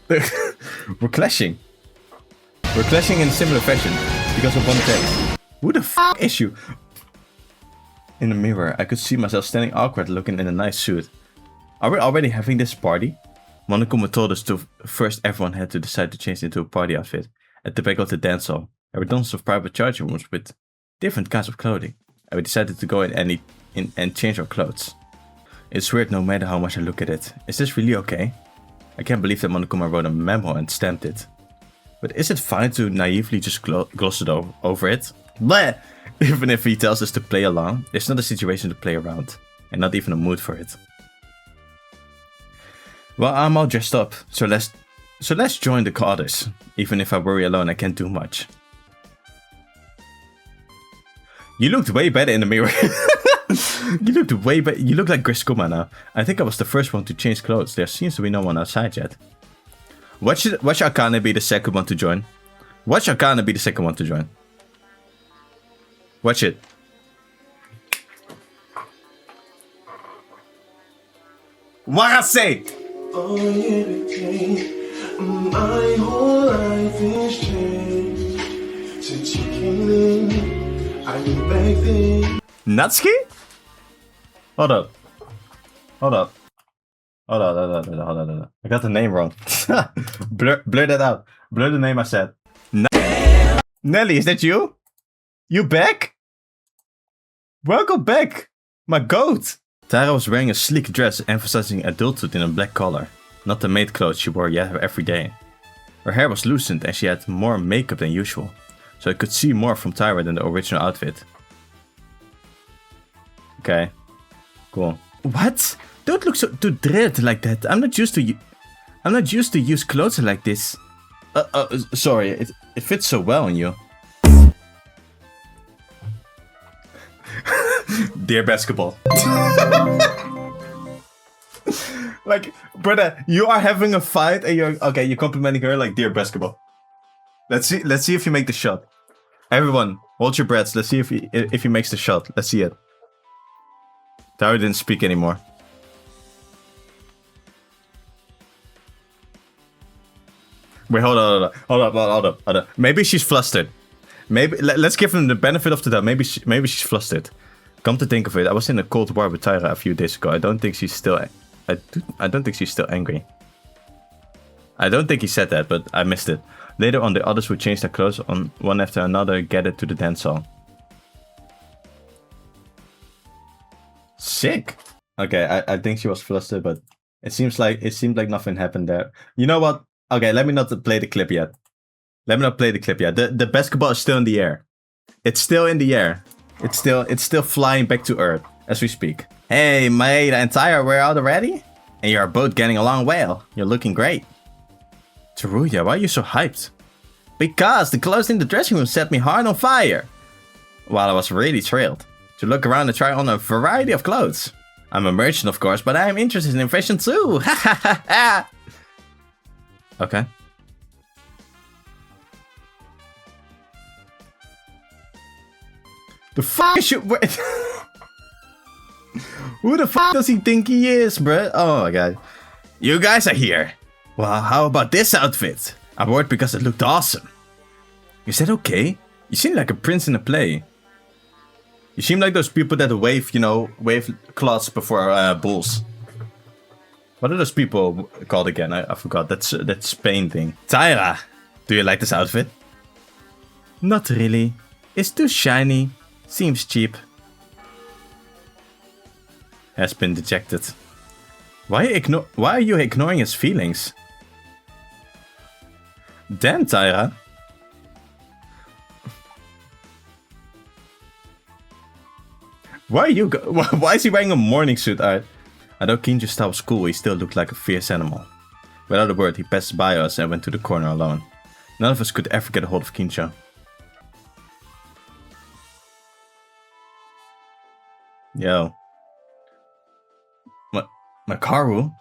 Speaker 1: we're clashing. We're clashing in a similar fashion because of one text. Who the f is you? In the mirror, I could see myself standing awkward looking in a nice suit. Are we already having this party? Monokuma told us to first everyone had to decide to change into a party outfit. At the back of the dance hall, there were tons of private charging rooms with different kinds of clothing, and we decided to go in and change our clothes. It's weird no matter how much I look at it. Is this really okay? I can't believe that Monokuma wrote a memo and stamped it. But is it fine to naively just gloss it over it? Bleh! Even if he tells us to play along, it's not a situation to play around, and not even a mood for it. Well, I'm all dressed up, so let's join the others. Even if I worry alone, I can't do much. You looked way better in the mirror. You looked way better. You look like Griscoma now. I think I was the first one to change clothes. There seems to be no one outside yet. Watch Akane be the second one to join. Watch Akane be the second one to join. Watch it. What I say? My whole life is changed since you came in. I went back then. Natsuki? Hold up. I got the name wrong. Blur that out. Blur the name I said. Nelly, is that you? You back? Welcome back, my goat. Tara was wearing a sleek dress emphasizing adulthood in a black collar. Not the maid clothes she wore yet every day. Her hair was loosened and she had more makeup than usual, so I could see more from Tyra than the original outfit. Okay, cool. What? Don't look so too dread like that. I'm not used to use clothes like this. Sorry, it fits so well on you. Dear basketball. Like, brother, you are having a fight and you're complimenting her like dear basketball. Let's see if you make the shot. Everyone, hold your breaths. Let's see if he makes the shot. Let's see it. Tara didn't speak anymore. Wait, hold up. Maybe she's flustered. Maybe let's give him the benefit of the doubt. Maybe she's flustered. Come to think of it, I was in a cold war with Tyra a few days ago. I don't think she's still angry. I don't think he said that, but I missed it. Later on, the others would change their clothes on one after another, gathered to the dance hall. Sick. Okay, I think she was flustered, but it seemed like nothing happened there. You know what? Okay, let me not play the clip yet. The basketball is still in the air. It's still in the air. It's still flying back to Earth as we speak. Hey, Maeda and Tyra, we're out already? And you're both getting along well. You're looking great. Teruya, why are you so hyped? Because the clothes in the dressing room set me hard on fire. While I was really thrilled to look around and try on a variety of clothes. I'm a merchant, of course, but I am interested in fashion too. Okay. The fuck should wait. Who the fuck does he think he is, bruh? Oh my god. You guys are here. Well, how about this outfit? I wore it because it looked awesome. Is that okay? You seem like a prince in a play. You seem like those people that wave, wave cloths before bulls. What are those people called again? I forgot. That's Spain thing. Tyra, do you like this outfit? Not really. It's too shiny. Seems cheap. Has been dejected. Why are you ignoring his feelings? Damn, Tyra. Why is he wearing a morning suit? Although Kinjo's style was cool, he still looked like a fierce animal. Without a word, he passed by us and went to the corner alone. None of us could ever get a hold of Kinjo. Yo. Makaru?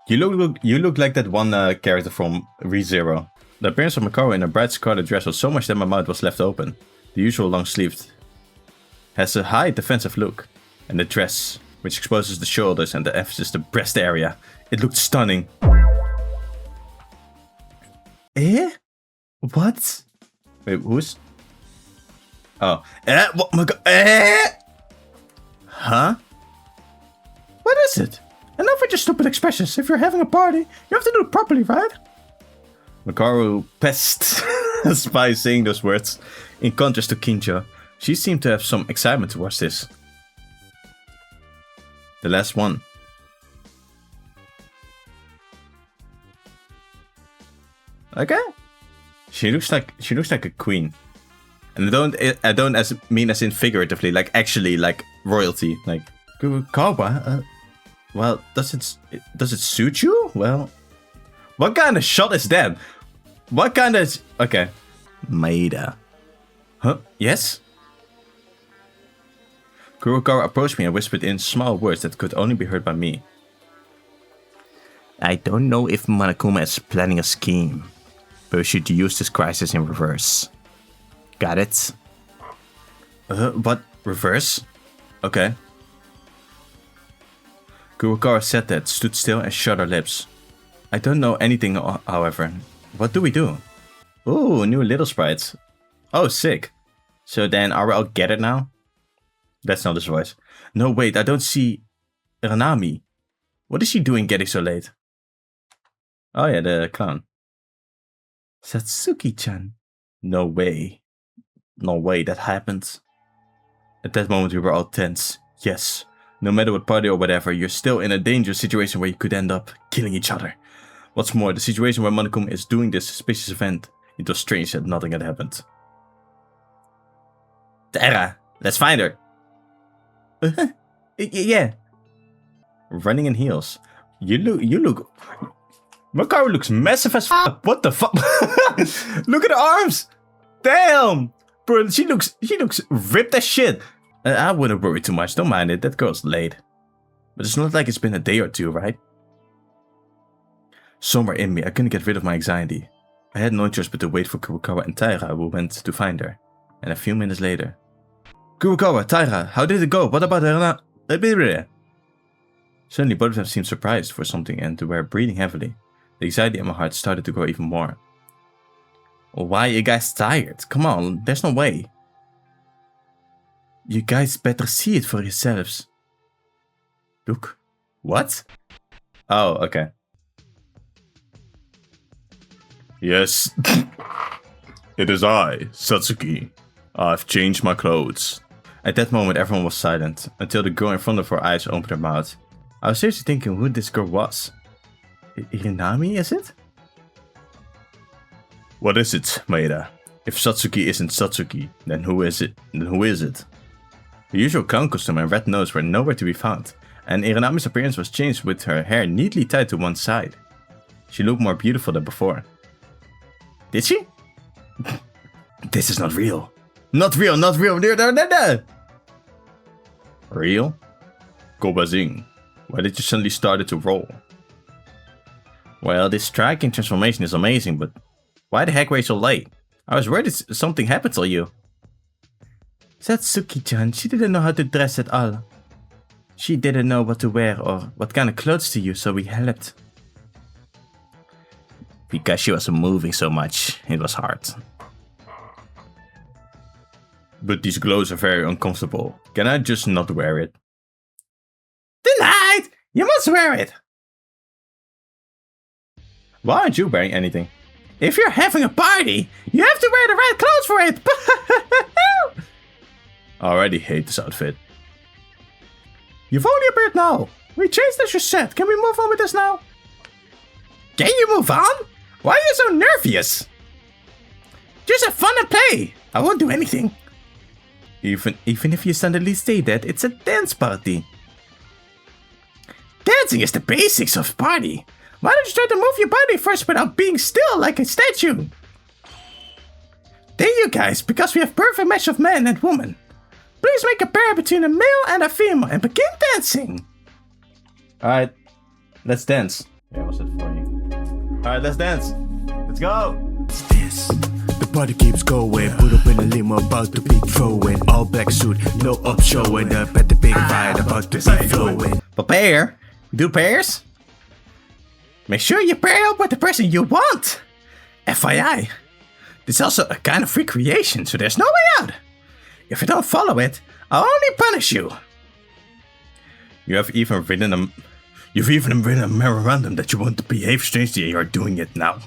Speaker 1: You look like that one character from ReZero. The appearance of Makaru in a bright scarlet dress was so much that my mouth was left open. The usual long-sleeved. Has a high defensive look. And the dress, which exposes the shoulders and the emphasis the breast area. It looked stunning. Eh? What? Wait, who's? Oh. What? My god. Huh? What is it? Enough with your stupid expressions. If you're having a party, you have to do it properly, right? Makaru pest us by saying those words. In contrast to Kinjo, she seemed to have some excitement towards this. The last one. Okay. She looks like a queen. And I don't mean as in figuratively, like actually like royalty. Like Kawa. Well, does it suit you? Well, what kind of shot is that? What kind of... Okay. Maeda. Huh? Yes? Kurokawa approached me and whispered in small words that could only be heard by me. I don't know if Monokuma is planning a scheme, but we should use this crisis in reverse. Got it? What? Reverse? Okay. Kurokawa said that, stood still and shut her lips. I don't know anything, however. What do we do? Ooh, new little sprites. Oh, sick. So then, are we all gathered now? That's not his voice. No, wait, I don't see... Ranami. What is she doing getting so late? Oh yeah, the clown. Satsuki-chan. No way. No way that happened. At that moment we were all tense. Yes, no matter what party or whatever, you're still in a dangerous situation where you could end up killing each other. What's more, the situation where Monokuma is doing this suspicious event, it was strange that nothing had happened. Tara, let's find her. Yeah. Running in heels. You look... Makaru looks massive as fuck. What the fuck? Look at her arms. Damn. Bro, she looks ripped as shit. I wouldn't worry too much. Don't mind it. That girl's late. But it's not like it's been a day or two, right? Somewhere in me, I couldn't get rid of my anxiety. I had no choice but to wait for Kurokawa and Taira, who went to find her. And a few minutes later... Kurokawa, Taira, how did it go? What about her? Suddenly, both of them seemed surprised for something and were breathing heavily. The anxiety in my heart started to grow even more. Why are you guys tired? Come on, there's no way. You guys better see it for yourselves. Look. What? Oh, okay. Yes. It is I, Satsuki. I've changed my clothes. At that moment, everyone was silent, until the girl in front of our eyes opened her mouth. I was seriously thinking who this girl was. Irinami, is it? What is it, Maeda? If Satsuki isn't Satsuki, then who is it? The usual clown costume and red nose were nowhere to be found, and Irinami's appearance was changed with her hair neatly tied to one side. She looked more beautiful than before. Did she? This is not real. Not real. No. Real? Gobazing. Why did you suddenly start to roll? Well, this striking transformation is amazing, but why the heck were you so late? I was worried something happened to you. Satsuki-chan, she didn't know how to dress at all. She didn't know what to wear or what kind of clothes to use, so we helped. Because she was moving so much, it was hard. But these clothes are very uncomfortable. Can I just not wear it? Denied! You must wear it! Why aren't you wearing anything? If you're having a party, you have to wear the right clothes for it! I already hate this outfit. You've only appeared now. We changed as you said. Can we move on with this now? Can you move on? Why are you so nervous? Just have fun and play. I won't do anything. Even if you suddenly say that, it's a dance party. Dancing is the basics of party. Why don't you try to move your body first without being still like a statue? There you guys, because we have perfect match of man and woman. Please make a pair between a male and a female and begin dancing. Alright, let's dance. Yeah, what's it for you? Alright, let's dance. Let's go.
Speaker 3: What's this? The party keeps going. Put up in a limo, about to be throwing. All black suit, no up showing. Up at the big ride, about to be flowing.
Speaker 1: Prepare. Do pairs? Make sure you pair up with the person you want. FYI, this is also a kind of recreation, so there's no way out. If you don't follow it, I'll only punish you. You've even written a memorandum that you want to behave strangely and you're doing it now.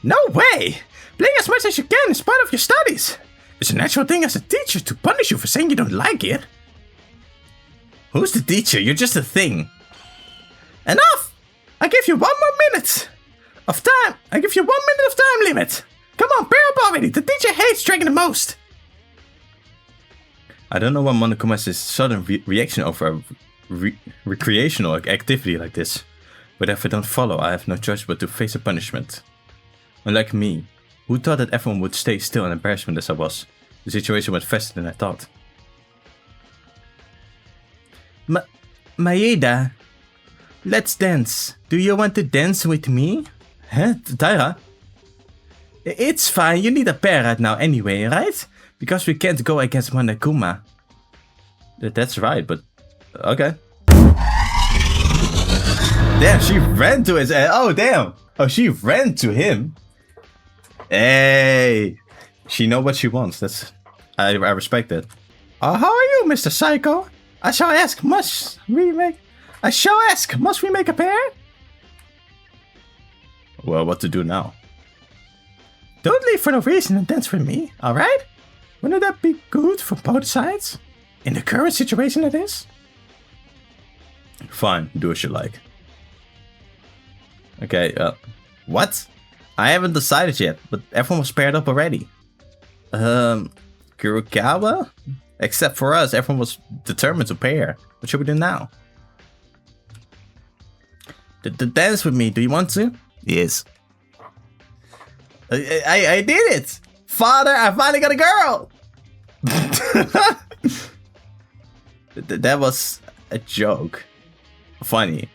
Speaker 1: No way! Playing as much as you can is part of your studies. It's a natural thing as a teacher to punish you for saying you don't like it. Who's the teacher? You're just a thing. Enough! I give you 1 more minute of time. I give you 1 minute of time limit. Come on, pair up already. The teacher hates dragging the most. I don't know why Monokuma has this sudden reaction over a recreational activity like this. But if I don't follow, I have no choice but to face a punishment. Unlike me, who thought that everyone would stay still in embarrassment as I was. The situation went faster than I thought. Maeda, let's dance. Do you want to dance with me? Huh, Taira? It's fine, you need a pair right now anyway, right? Because we can't go against Monokuma. That's right, but... okay. Damn, she ran to his... oh, damn! Oh, she ran to him? Hey! She know what she wants, that's... I respect that. How are you, Mr. Psycho? I shall ask, must we make a pair? Well, what to do now? Don't leave for no reason and dance with me, alright? Wouldn't that be good for both sides? In the current situation it is? Fine, do as you like. Okay, what? I haven't decided yet, but everyone was paired up already. Kurokawa? Except for us, everyone was determined to pair. What should we do now? Dance with me, do you want to? Yes. I did it! Father, I finally got a girl! That was a joke. Funny.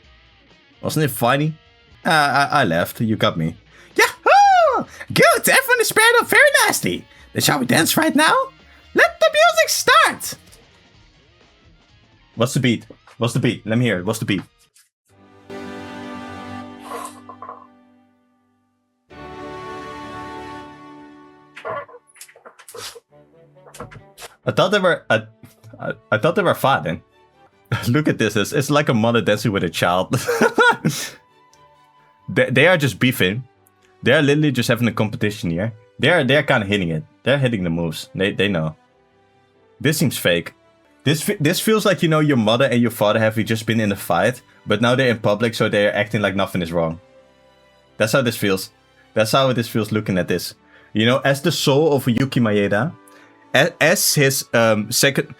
Speaker 1: Wasn't it funny? I left, you got me. Yahoo! Good, everyone is paired up very nicely. Then shall we dance right now? Let the music start! What's the beat? What's the beat? Let me hear it. What's the beat? I thought they were fighting. Look at this. It's like a mother dancing with a child. they are just beefing. They are literally just having a competition here. They're kind of hitting it. They're hitting the moves. They know. This seems fake. This feels like, you know, your mother and your father have just been in a fight, but now they're in public, so they're acting like nothing is wrong. That's how this feels. That's how this feels looking at this. You know, as the soul of Yuki Maeda, as his second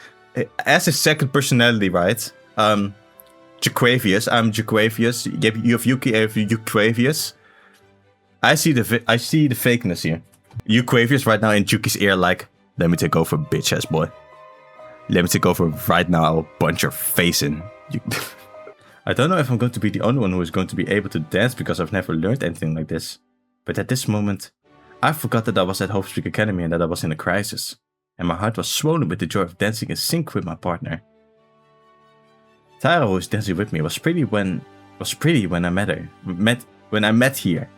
Speaker 1: personality, right? Jaquavius, I'm Jaquavius. You have Yuki, I have Jaquavius. I see the fakeness here. Jaquavius right now in Yuki's ear, like, let me take over, bitch ass boy. Let me take over right now. I'll punch your face in. I don't know if I'm going to be the only one who is going to be able to dance because I've never learned anything like this. But at this moment, I forgot that I was at Hope Street Academy and that I was in a crisis. And my heart was swollen with the joy of dancing in sync with my partner. Tara, who was dancing with me, was pretty when I met her. When I met here.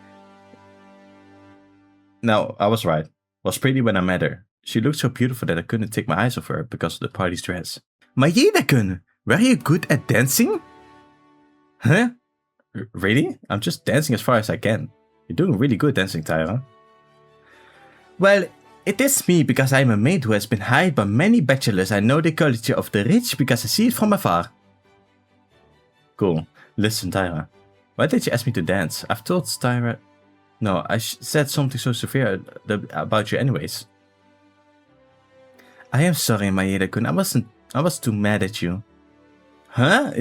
Speaker 1: No, I was right. Was pretty when I met her. She looked so beautiful that I couldn't take my eyes off her because of the party's dress. Maeda-kun, were you good at dancing? Huh? Really? I'm just dancing as far as I can. You're doing really good dancing, Tyra. Well, it is me because I'm a maid who has been hired by many bachelors. I know the culture of the rich because I see it from afar. Cool. Listen, Tyra. Why did you ask me to dance? I've told Tyra... No, I said something so severe about you anyways. I am sorry, Maeda-kun. I was too mad at you. Huh?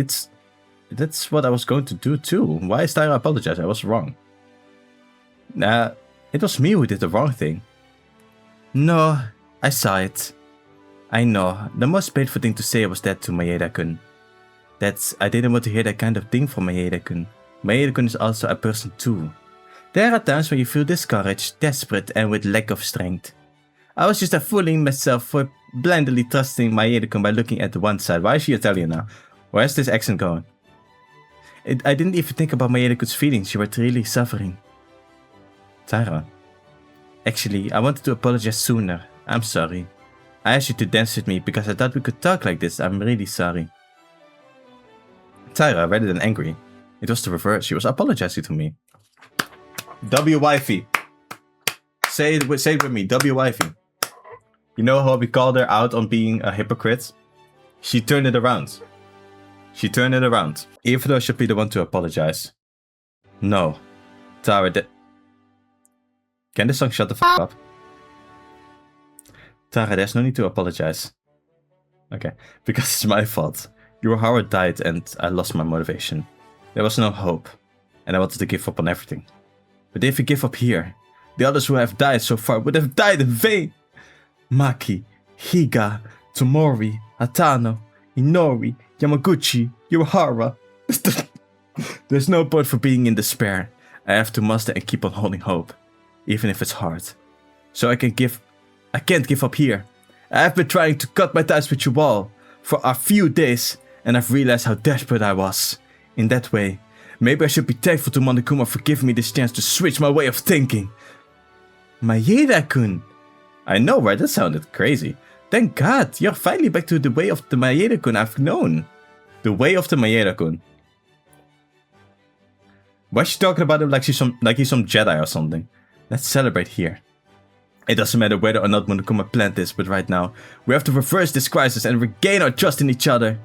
Speaker 1: That's what I was going to do too. Why is Tyra apologizing? I was wrong. Nah, it was me who did the wrong thing. No, I saw it. I know. The most painful thing to say was that to Maeda-kun. I didn't want to hear that kind of thing from Maeda-kun. Maeda-kun is also a person too. There are times when you feel discouraged, desperate, and with lack of strength. I was just fooling myself for blindly trusting Maeda-kun by looking at the one side. Why is she Italian now? Where's this accent going? I didn't even think about Maeda-kun's feelings. She was really suffering. Tyra. Actually, I wanted to apologize sooner. I'm sorry. I asked you to dance with me because I thought we could talk like this. I'm really sorry. Tyra, rather than angry. It was the reverse. She was apologizing to me. W-wifey. Say it with me. W-wifey. You know how we called her out on being a hypocrite? She turned it around. She turned it around. Even though I should be the one to apologize. No. Tara, can this song shut the f up? Tara, there's no need to apologize. Okay. Because it's my fault. Your Howard died and I lost my motivation. There was no hope. And I wanted to give up on everything. But if you give up here, the others who have died so far would have died in vain. Maki, Higa, Tomori, Atano, Inori, Yamaguchi, Uehara. There's no point for being in despair. I have to muster and keep on holding hope, even if it's hard. So I can't give up here. I have been trying to cut my ties with you all for a few days, and I've realized how desperate I was. In that way, maybe I should be thankful to Monokuma for giving me this chance to switch my way of thinking. Maeda-kun. I know, right? That sounded crazy. Thank God, you're finally back to the way of the Maeda-kun I've known. The way of the Maeda-kun. Why is she talking about him like he's some Jedi or something? Let's celebrate here. It doesn't matter whether or not Monokuma planned this, but right now, we have to reverse this crisis and regain our trust in each other.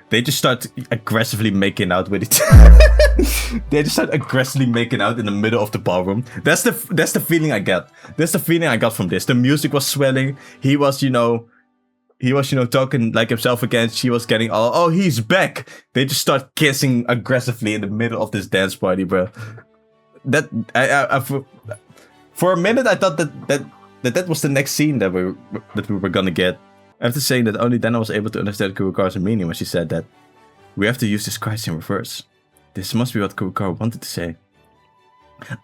Speaker 1: They just start aggressively making out with each other. They just start aggressively making out in the middle of the ballroom. That's the feeling I get. That's the feeling I got from this. The music was swelling. He was, talking like himself again. She was getting all, oh, he's back. They just start kissing aggressively in the middle of this dance party, bro. For a minute, I thought that was the next scene that we were gonna get. After saying that, only then I was able to understand Kurokawa's meaning when she said that we have to use this crisis in reverse. This must be what Kurokawa wanted to say.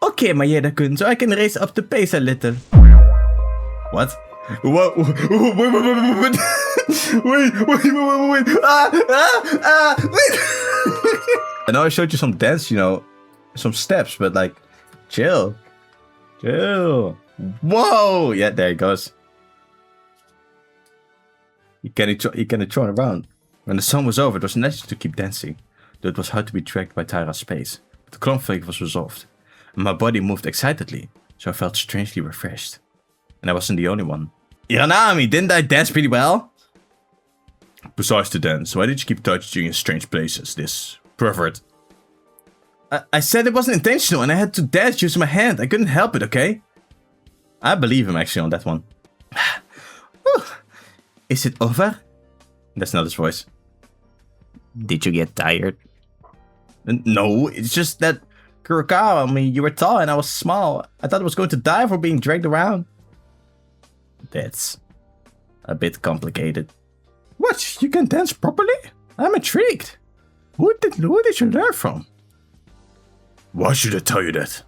Speaker 1: Okay, Maeda-kun, so I can raise up the pace a little. What? Wait. Wait. I know I showed you some dance, some steps, but like, chill. Whoa! Yeah, there it goes. He can turn around. When the song was over, it was necessary to keep dancing, though it was hard to be tracked by Tyra's pace. But the conflict was resolved, and my body moved excitedly, so I felt strangely refreshed. And I wasn't the only one. Iranami, didn't I dance pretty well? Besides the dance, why did you keep touching in strange places, this pervert? I said it wasn't intentional and I had to dance using my hand. I couldn't help it, okay? I believe him actually on that one. Is it over? That's not his voice. Did you get tired? No, it's just that Kurokawa, I mean, you were tall and I was small. I thought I was going to die for being dragged around. That's a bit complicated. What? You can dance properly? I'm intrigued. Who did you learn from? Why should I tell you that?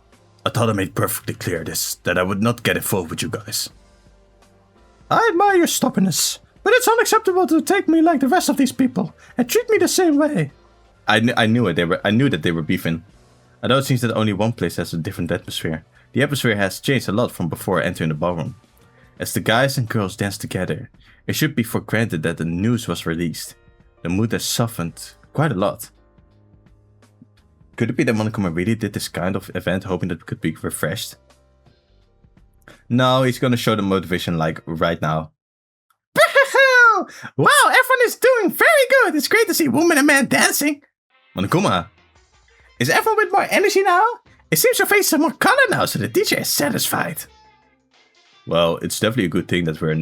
Speaker 1: I thought I made perfectly clear that I would not get involved with you guys. I admire your stubbornness, but it's unacceptable to take me like the rest of these people and treat me the same way. I knew it. I knew that they were beefing. Although it seems that only one place has a different atmosphere. The atmosphere has changed a lot from before entering the ballroom. As the guys and girls dance together, it should be for granted that the news was released. The mood has softened quite a lot. Could it be that Monokuma really did this kind of event hoping that it could be refreshed? No, he's gonna show the motivation like right now. Wow, everyone is doing very good. It's great to see woman and man dancing. Monokuma, is everyone with more energy now? It seems your face has more color now, so the teacher is satisfied. Well, it's definitely a good thing that we're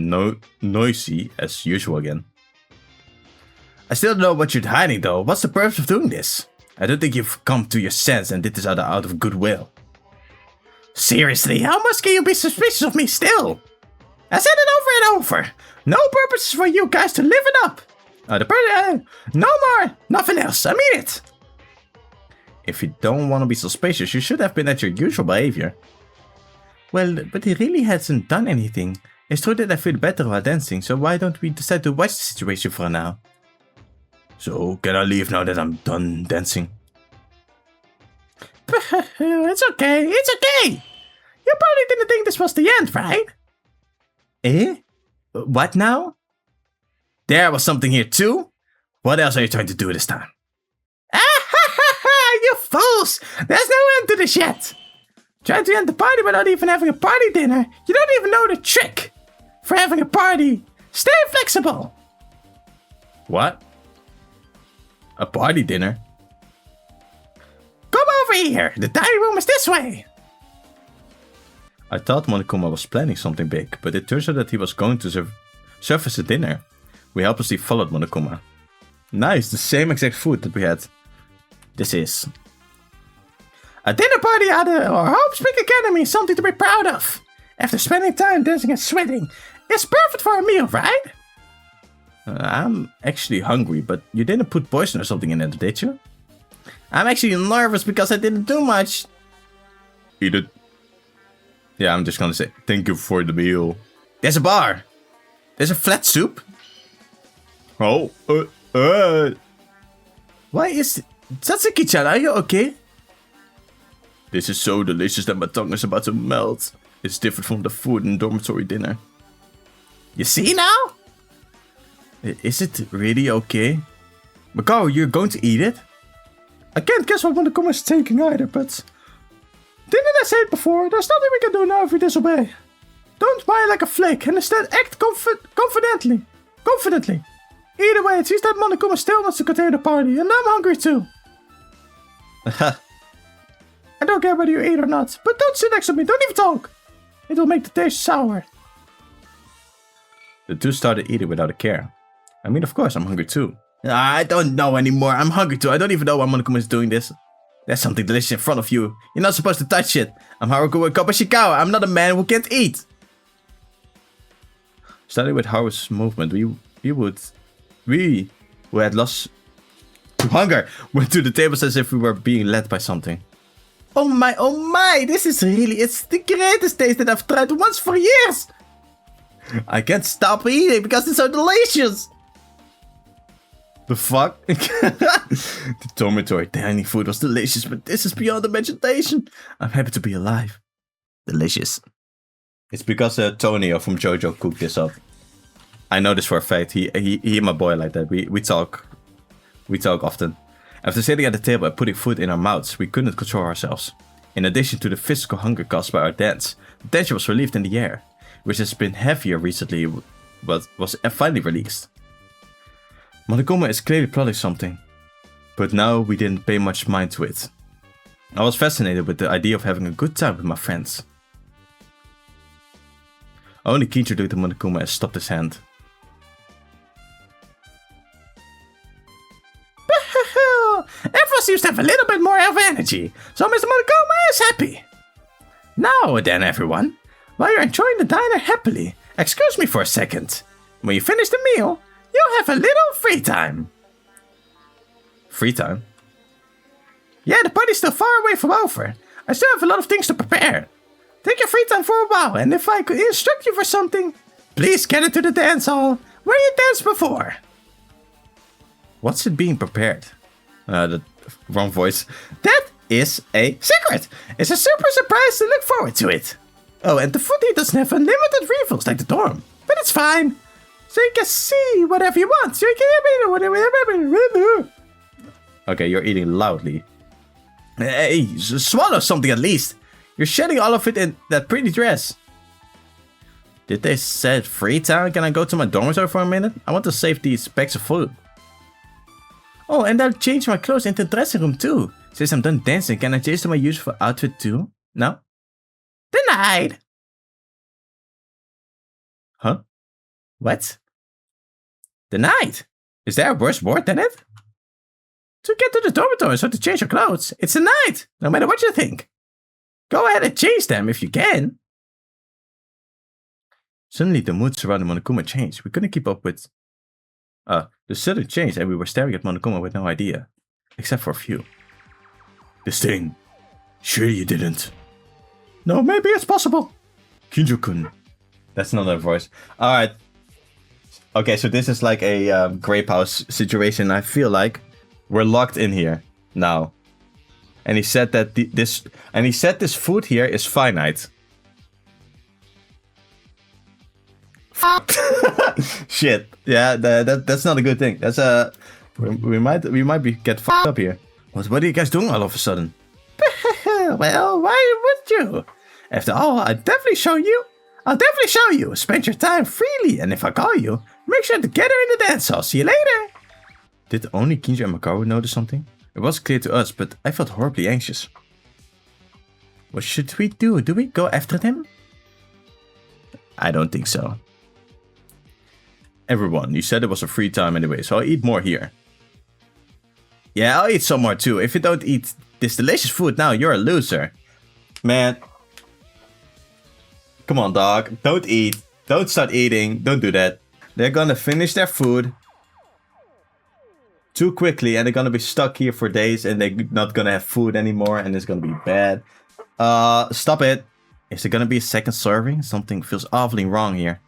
Speaker 1: noisy as usual again. I still don't know what you're hiding though. What's the purpose of doing this? I don't think you've come to your sense and did this out of goodwill. Seriously, how much can you be suspicious of me still? I said it over and over. No purpose for you guys to live it up. No more, nothing else. I mean it. If you don't want to be suspicious, you should have been at your usual behavior. Well, but he really hasn't done anything. It's true that I feel better while dancing, so why don't we decide to watch the situation for now? So, can I leave now that I'm done dancing? It's okay, it's okay! You probably didn't think this was the end, right? Eh? What now? There was something here too? What else are you trying to do this time? You fools! There's no end to this yet! Trying to end the party without even having a party dinner? You don't even know the trick! For having a party, stay flexible! What? A party dinner? Come over here! The dining room is this way! I thought Monokuma was planning something big, but it turns out that he was going to serve us a dinner. We helplessly followed Monokuma. Nice, the same exact food that we had. This is a dinner party at our Hope Spring Academy is something to be proud of. After spending time dancing and sweating, it's perfect for a meal, right? I'm actually hungry, but you didn't put poison or something in it, did you? I'm actually nervous because I didn't do much. Eat it. Yeah, I'm just gonna say thank you for the meal. There's a bar. There's a flat soup. Oh, Why is Satsuki-chan, are you okay? This is so delicious that my tongue is about to melt. It's different from the food in dormitory dinner. You see now? Is it really okay? Makao, you're going to eat it? I can't guess what Monokuma is thinking either, but... Didn't I say it before? There's nothing we can do now if we disobey. Don't whine like a flake and instead act confidently. Either way, it seems that Monokuma still wants to continue the party, and I'm hungry too. I don't care whether you eat or not, but don't sit next to me, don't even talk. It will make the taste sour. The two started eating without a care. I mean, of course, I'm hungry too. I don't know anymore, I'm hungry too. I don't even know why Monokuma is doing this. There's something delicious in front of you. You're not supposed to touch it. I'm Haruko Kopashikawa. I'm not a man who can't eat. Starting with Haru's movement, we who had lost to hunger went to the tables as if we were being led by something. Oh my, this is it's the greatest taste that I've tried once for years. I can't stop eating because it's so delicious. The fuck? The dormitory dining food was delicious, but this is beyond imagination. I'm happy to be alive. Delicious. It's because Tonio from JoJo cooked this up. I know this for a fact. He my boy like that. We talk often. After sitting at the table and putting food in our mouths, we couldn't control ourselves. In addition to the physical hunger caused by our dance, the tension was relieved in the air, which has been heavier recently, but was finally released. Monokuma is clearly plotting something. But now we didn't pay much mind to it. I was fascinated with the idea of having a good time with my friends. Only Kinjo looked at Monokuma and stopped his hand. Everyone seems to have a little bit more of energy, so Mr. Monokuma is happy. Now then, everyone, while you're enjoying the diner happily, excuse me for a second. When you finish the meal, you'll have a little free time. Free time? Yeah, the party's still far away from over. I still have a lot of things to prepare. Take your free time for a while, and if I could instruct you for something, please get into the dance hall where you danced before. What's it being prepared? The wrong voice. That is a secret. It's a super surprise to look forward to it. Oh, and the food here doesn't have unlimited refills like the dorm, but it's fine. So you can see whatever you want. So you can whatever. Okay, you're eating loudly. Hey, swallow something at least. You're shedding all of it in that pretty dress. Did they set free time? Can I go to my dormitory for a minute? I want to save these bags of food. Oh, and I'll change my clothes into the dressing room too. Since I'm done dancing, can I change to my usual outfit too? No? Denied! Huh? What? Denied? Is there a worse word than it? To get to the dormitory so to change your clothes. It's a night, no matter what you think. Go ahead and change them if you can. Suddenly the mood surrounding Monokuma changed. We couldn't keep up with... the sudden change and we were staring at Monokuma with no idea. Except for a few. This thing. Sure you didn't. No, maybe it's possible. Kinjo-kun. That's not a voice. Alright. Okay, so this is like a grape house situation, I feel like. We're locked in here now. And he said that this food here is finite. Shit. Yeah, that's not a good thing. That's a we might be get fucked up here. What are you guys doing all of a sudden? Well, why would you? After all, I'll definitely show you. Spend your time freely, and if I call you, make sure to get her in the dance hall. See you later. Did only Kinjo and Makaru notice something? It was clear to us, but I felt horribly anxious. What should we do? Do we go after them? I don't think so. Everyone, you said it was a free time anyway, so I'll eat more here. Yeah, I'll eat some more too. If you don't eat this delicious food now, you're a loser. Man. Come on, dog. Don't eat. Don't start eating. Don't do that. They're gonna finish their food too quickly and they're gonna be stuck here for days and they're not gonna have food anymore and it's gonna be bad. Stop it. Is there gonna be a second serving? Something feels awfully wrong here.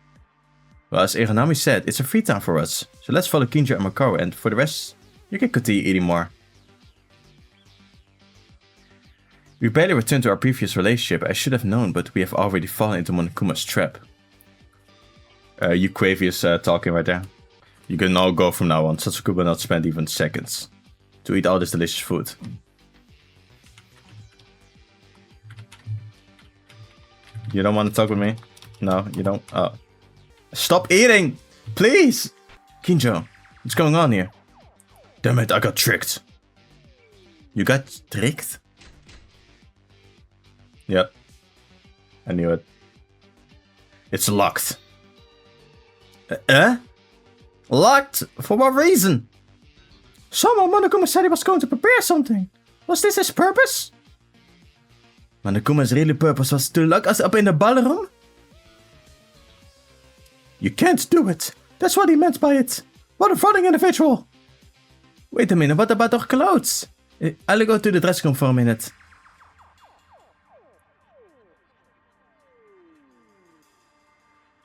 Speaker 1: Well, as Iranami said, it's a free time for us. So let's follow Kinjo and Makaru, and for the rest, you can continue eating more. We barely returned to our previous relationship. I should have known, but we have already fallen into Monokuma's trap. You Quavius talking right there. You can all go from now on. Satsuki will not spend even seconds to eat all this delicious food. You don't want to talk with me? No, you don't? Oh. Stop eating! Please! Kinjo, what's going on here? Damn it, I got tricked. You got tricked? Yep. I knew it. It's locked. Locked? For what reason? Someone Monokuma said he was going to prepare something. Was this his purpose? Monokuma's really purpose was to lock us up in the ballroom? You can't do it. That's what he meant by it. What a funny individual. Wait a minute, what about our clothes? I'll go to the dressing room for a minute.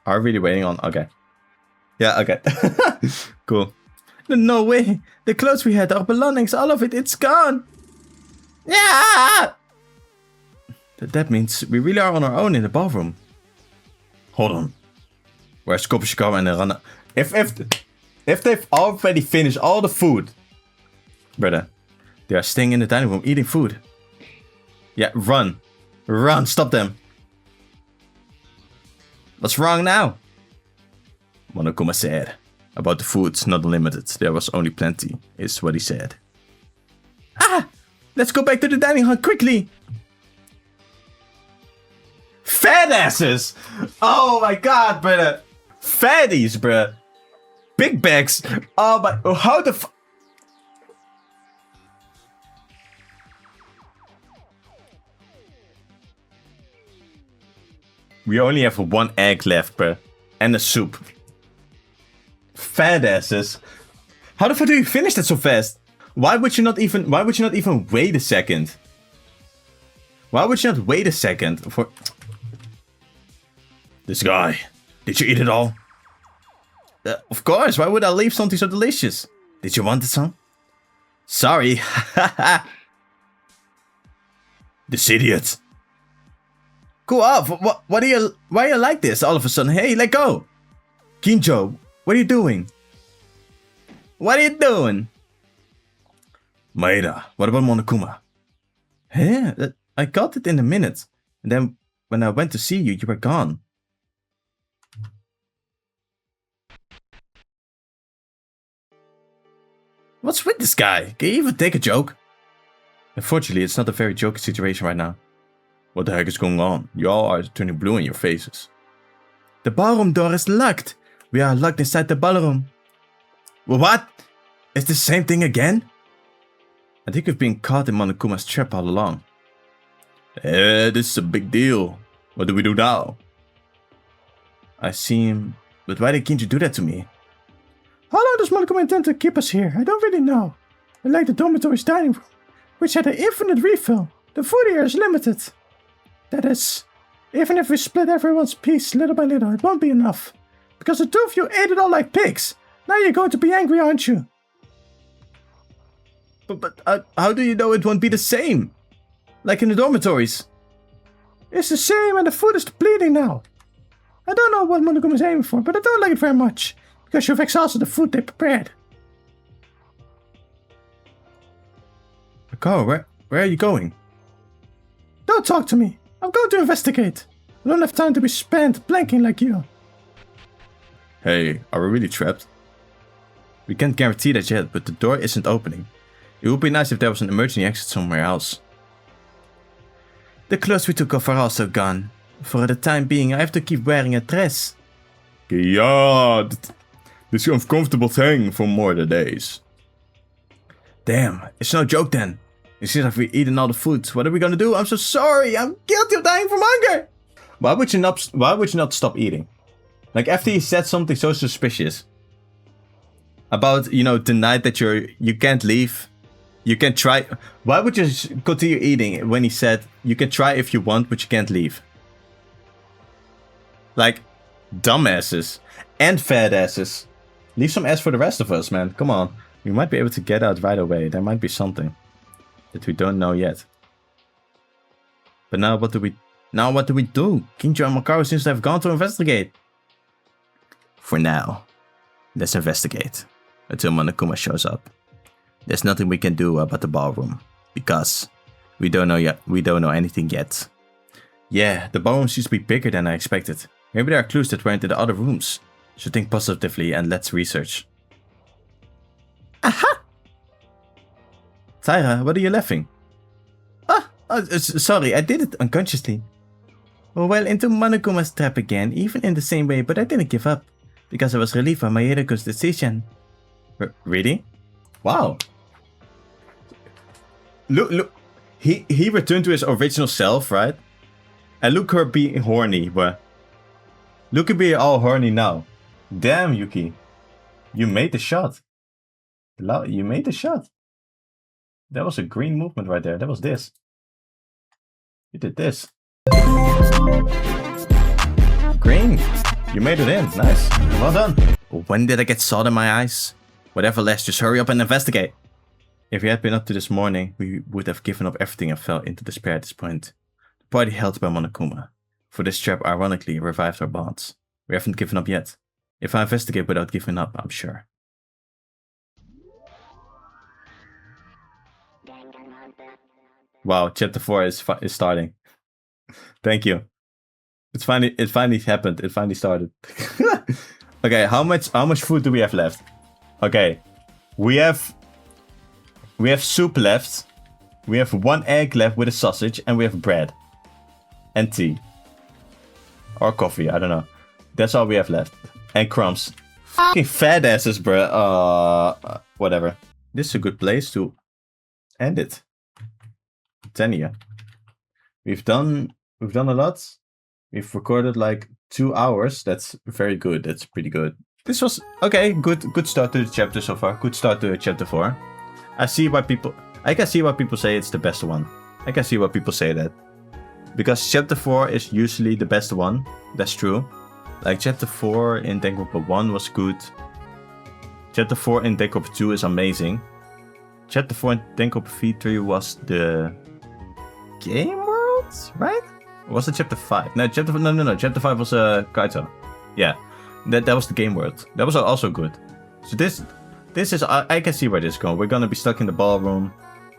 Speaker 1: Are we really waiting on? Okay. Yeah, okay. Cool. No way. The clothes we had, our belongings, all of it, it's gone. Yeah! That means we really are on our own in the ballroom. Hold on. Where's Kopishikawa and Rana? If they've already finished all the food, brother, they are staying in the dining room eating food. Yeah, run. Run, stop them. What's wrong now? Monokuma said. About the food, not unlimited. There was only plenty, is what he said. Ah! Let's go back to the dining hall quickly! Fat asses! Oh my god, brother! Fatties, bruh! Big bags! Oh my... Oh, how the f... We only have 1 egg left, bruh. And a soup. Fat asses. How the fuck do you finish that so fast? Why would you not even wait a second? Why would you not wait a second for... This guy. Did you eat it all? Of course, why would I leave something so delicious? Did you want some? Sorry. This idiot. Cool off. Why are you like this all of a sudden? Hey, let go. Kinjo, what are you doing? What are you doing? Maeda, what about Monokuma? Huh? I got it in a minute. And then when I went to see you, you were gone. What's with this guy? Can you even take a joke? Unfortunately, it's not a very joking situation right now. What the heck is going on? You all are turning blue in your faces. The ballroom door is locked. We are locked inside the ballroom. What? Is the same thing again? I think we've been caught in Monokuma's trap all along. This is a big deal. What do we do now? I see him, but why did Kinji do that to me? How long does Monokuma intend to keep us here? I don't really know. I like the dormitory's dining room, which had an infinite refill. The food here is limited. That is, even if we split everyone's piece little by little, it won't be enough. Because the 2 of you ate it all like pigs. Now you're going to be angry, aren't you? But how do you know it won't be the same? Like in the dormitories? It's the same and the food is depleting now. I don't know what Monokuma is aiming for, but I don't like it very much. Because you've exhausted the food they prepared. Akao, where are you going? Don't talk to me. I'm going to investigate. I don't have time to be spent blanking like you. Hey, are we really trapped? We can't guarantee that yet, but the door isn't opening. It would be nice if there was an emergency exit somewhere else. The clothes we took off are also gone. For the time being, I have to keep wearing a dress. Ja, this uncomfortable thing for more than days. Damn, it's no joke then. It seems like we've eaten all the food. What are we gonna do? I'm so sorry. I'm guilty of dying from hunger. Why would you not stop eating? Like after you said something so suspicious. About, you know, the night that you can't leave. You can try. Why would you continue eating when he said you can try if you want, but you can't leave? Like, dumbasses and fat asses. Leave some ass for the rest of us, man. Come on. We might be able to get out right away. There might be something that we don't know yet. But now what do we do? Kinjo and Makaru seems to have gone to investigate. For now, let's investigate until Monokuma shows up. There's nothing we can do about the ballroom because we don't know yet. We don't know anything yet. Yeah, the ballroom seems to be bigger than I expected. Maybe there are clues that went in the other rooms. So think positively and let's research. Aha! Taira, what are you laughing? Sorry, I did it unconsciously. Well, into Monokuma's trap again, even in the same way, but I didn't give up. Because I was relieved by Maeruko's decision. Really? Wow. Look. He returned to his original self, right? And look her being horny, but... Look at being all horny now. Damn, Yuki. You made the shot. You made the shot. That was a green movement right there. That was this. You did this. Green. You made it in. Nice. Well done. When did I get salt in my eyes? Whatever, let's just hurry up and investigate. If we had been up to this morning, we would have given up everything and fell into despair at this point. The party held by Monokuma. For this trap ironically revived our bonds. We haven't given up yet. If I investigate without giving up, I'm sure. Wow, chapter 4 is starting. Thank you. It finally happened. It finally started. Okay, how much food do we have left? Okay, we have soup left. We have 1 egg left with a sausage, and we have bread and tea or coffee. I don't know. That's all we have left, and crumbs. Fucking fat asses, bruh. Whatever. This is a good place to end it. Tanya. We've done a lot. We've recorded like 2 hours. That's very good. That's pretty good. This was okay. Good start to the chapter so far. Good start to chapter 4. I can see why people say it's the best one. I can see why people say that. Because chapter 4 is usually the best one. That's true. Like chapter 4 in Danganronpa 1 was good. Chapter 4 in Danganronpa 2 is amazing. Chapter 4 in Danganronpa V3 was the game world, right? Or was it chapter 5? No, chapter 5 was Kaito. Yeah. That was the game world. That was also good. So this is I can see where this is going. We're gonna be stuck in the ballroom,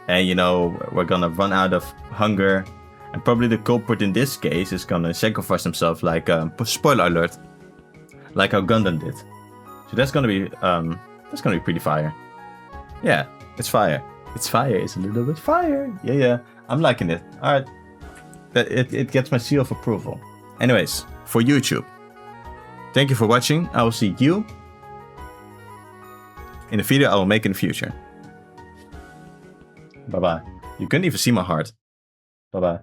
Speaker 1: and you know we're gonna run out of hunger. And probably the culprit in this case is gonna sacrifice himself, like spoiler alert, like how Gundam did. So that's gonna be pretty fire. Yeah, it's fire. It's fire. It's a little bit fire. Yeah. I'm liking it. All right, it gets my seal of approval. Anyways, for YouTube, thank you for watching. I will see you in the video I will make in the future. Bye bye. You couldn't even see my heart. Bye bye.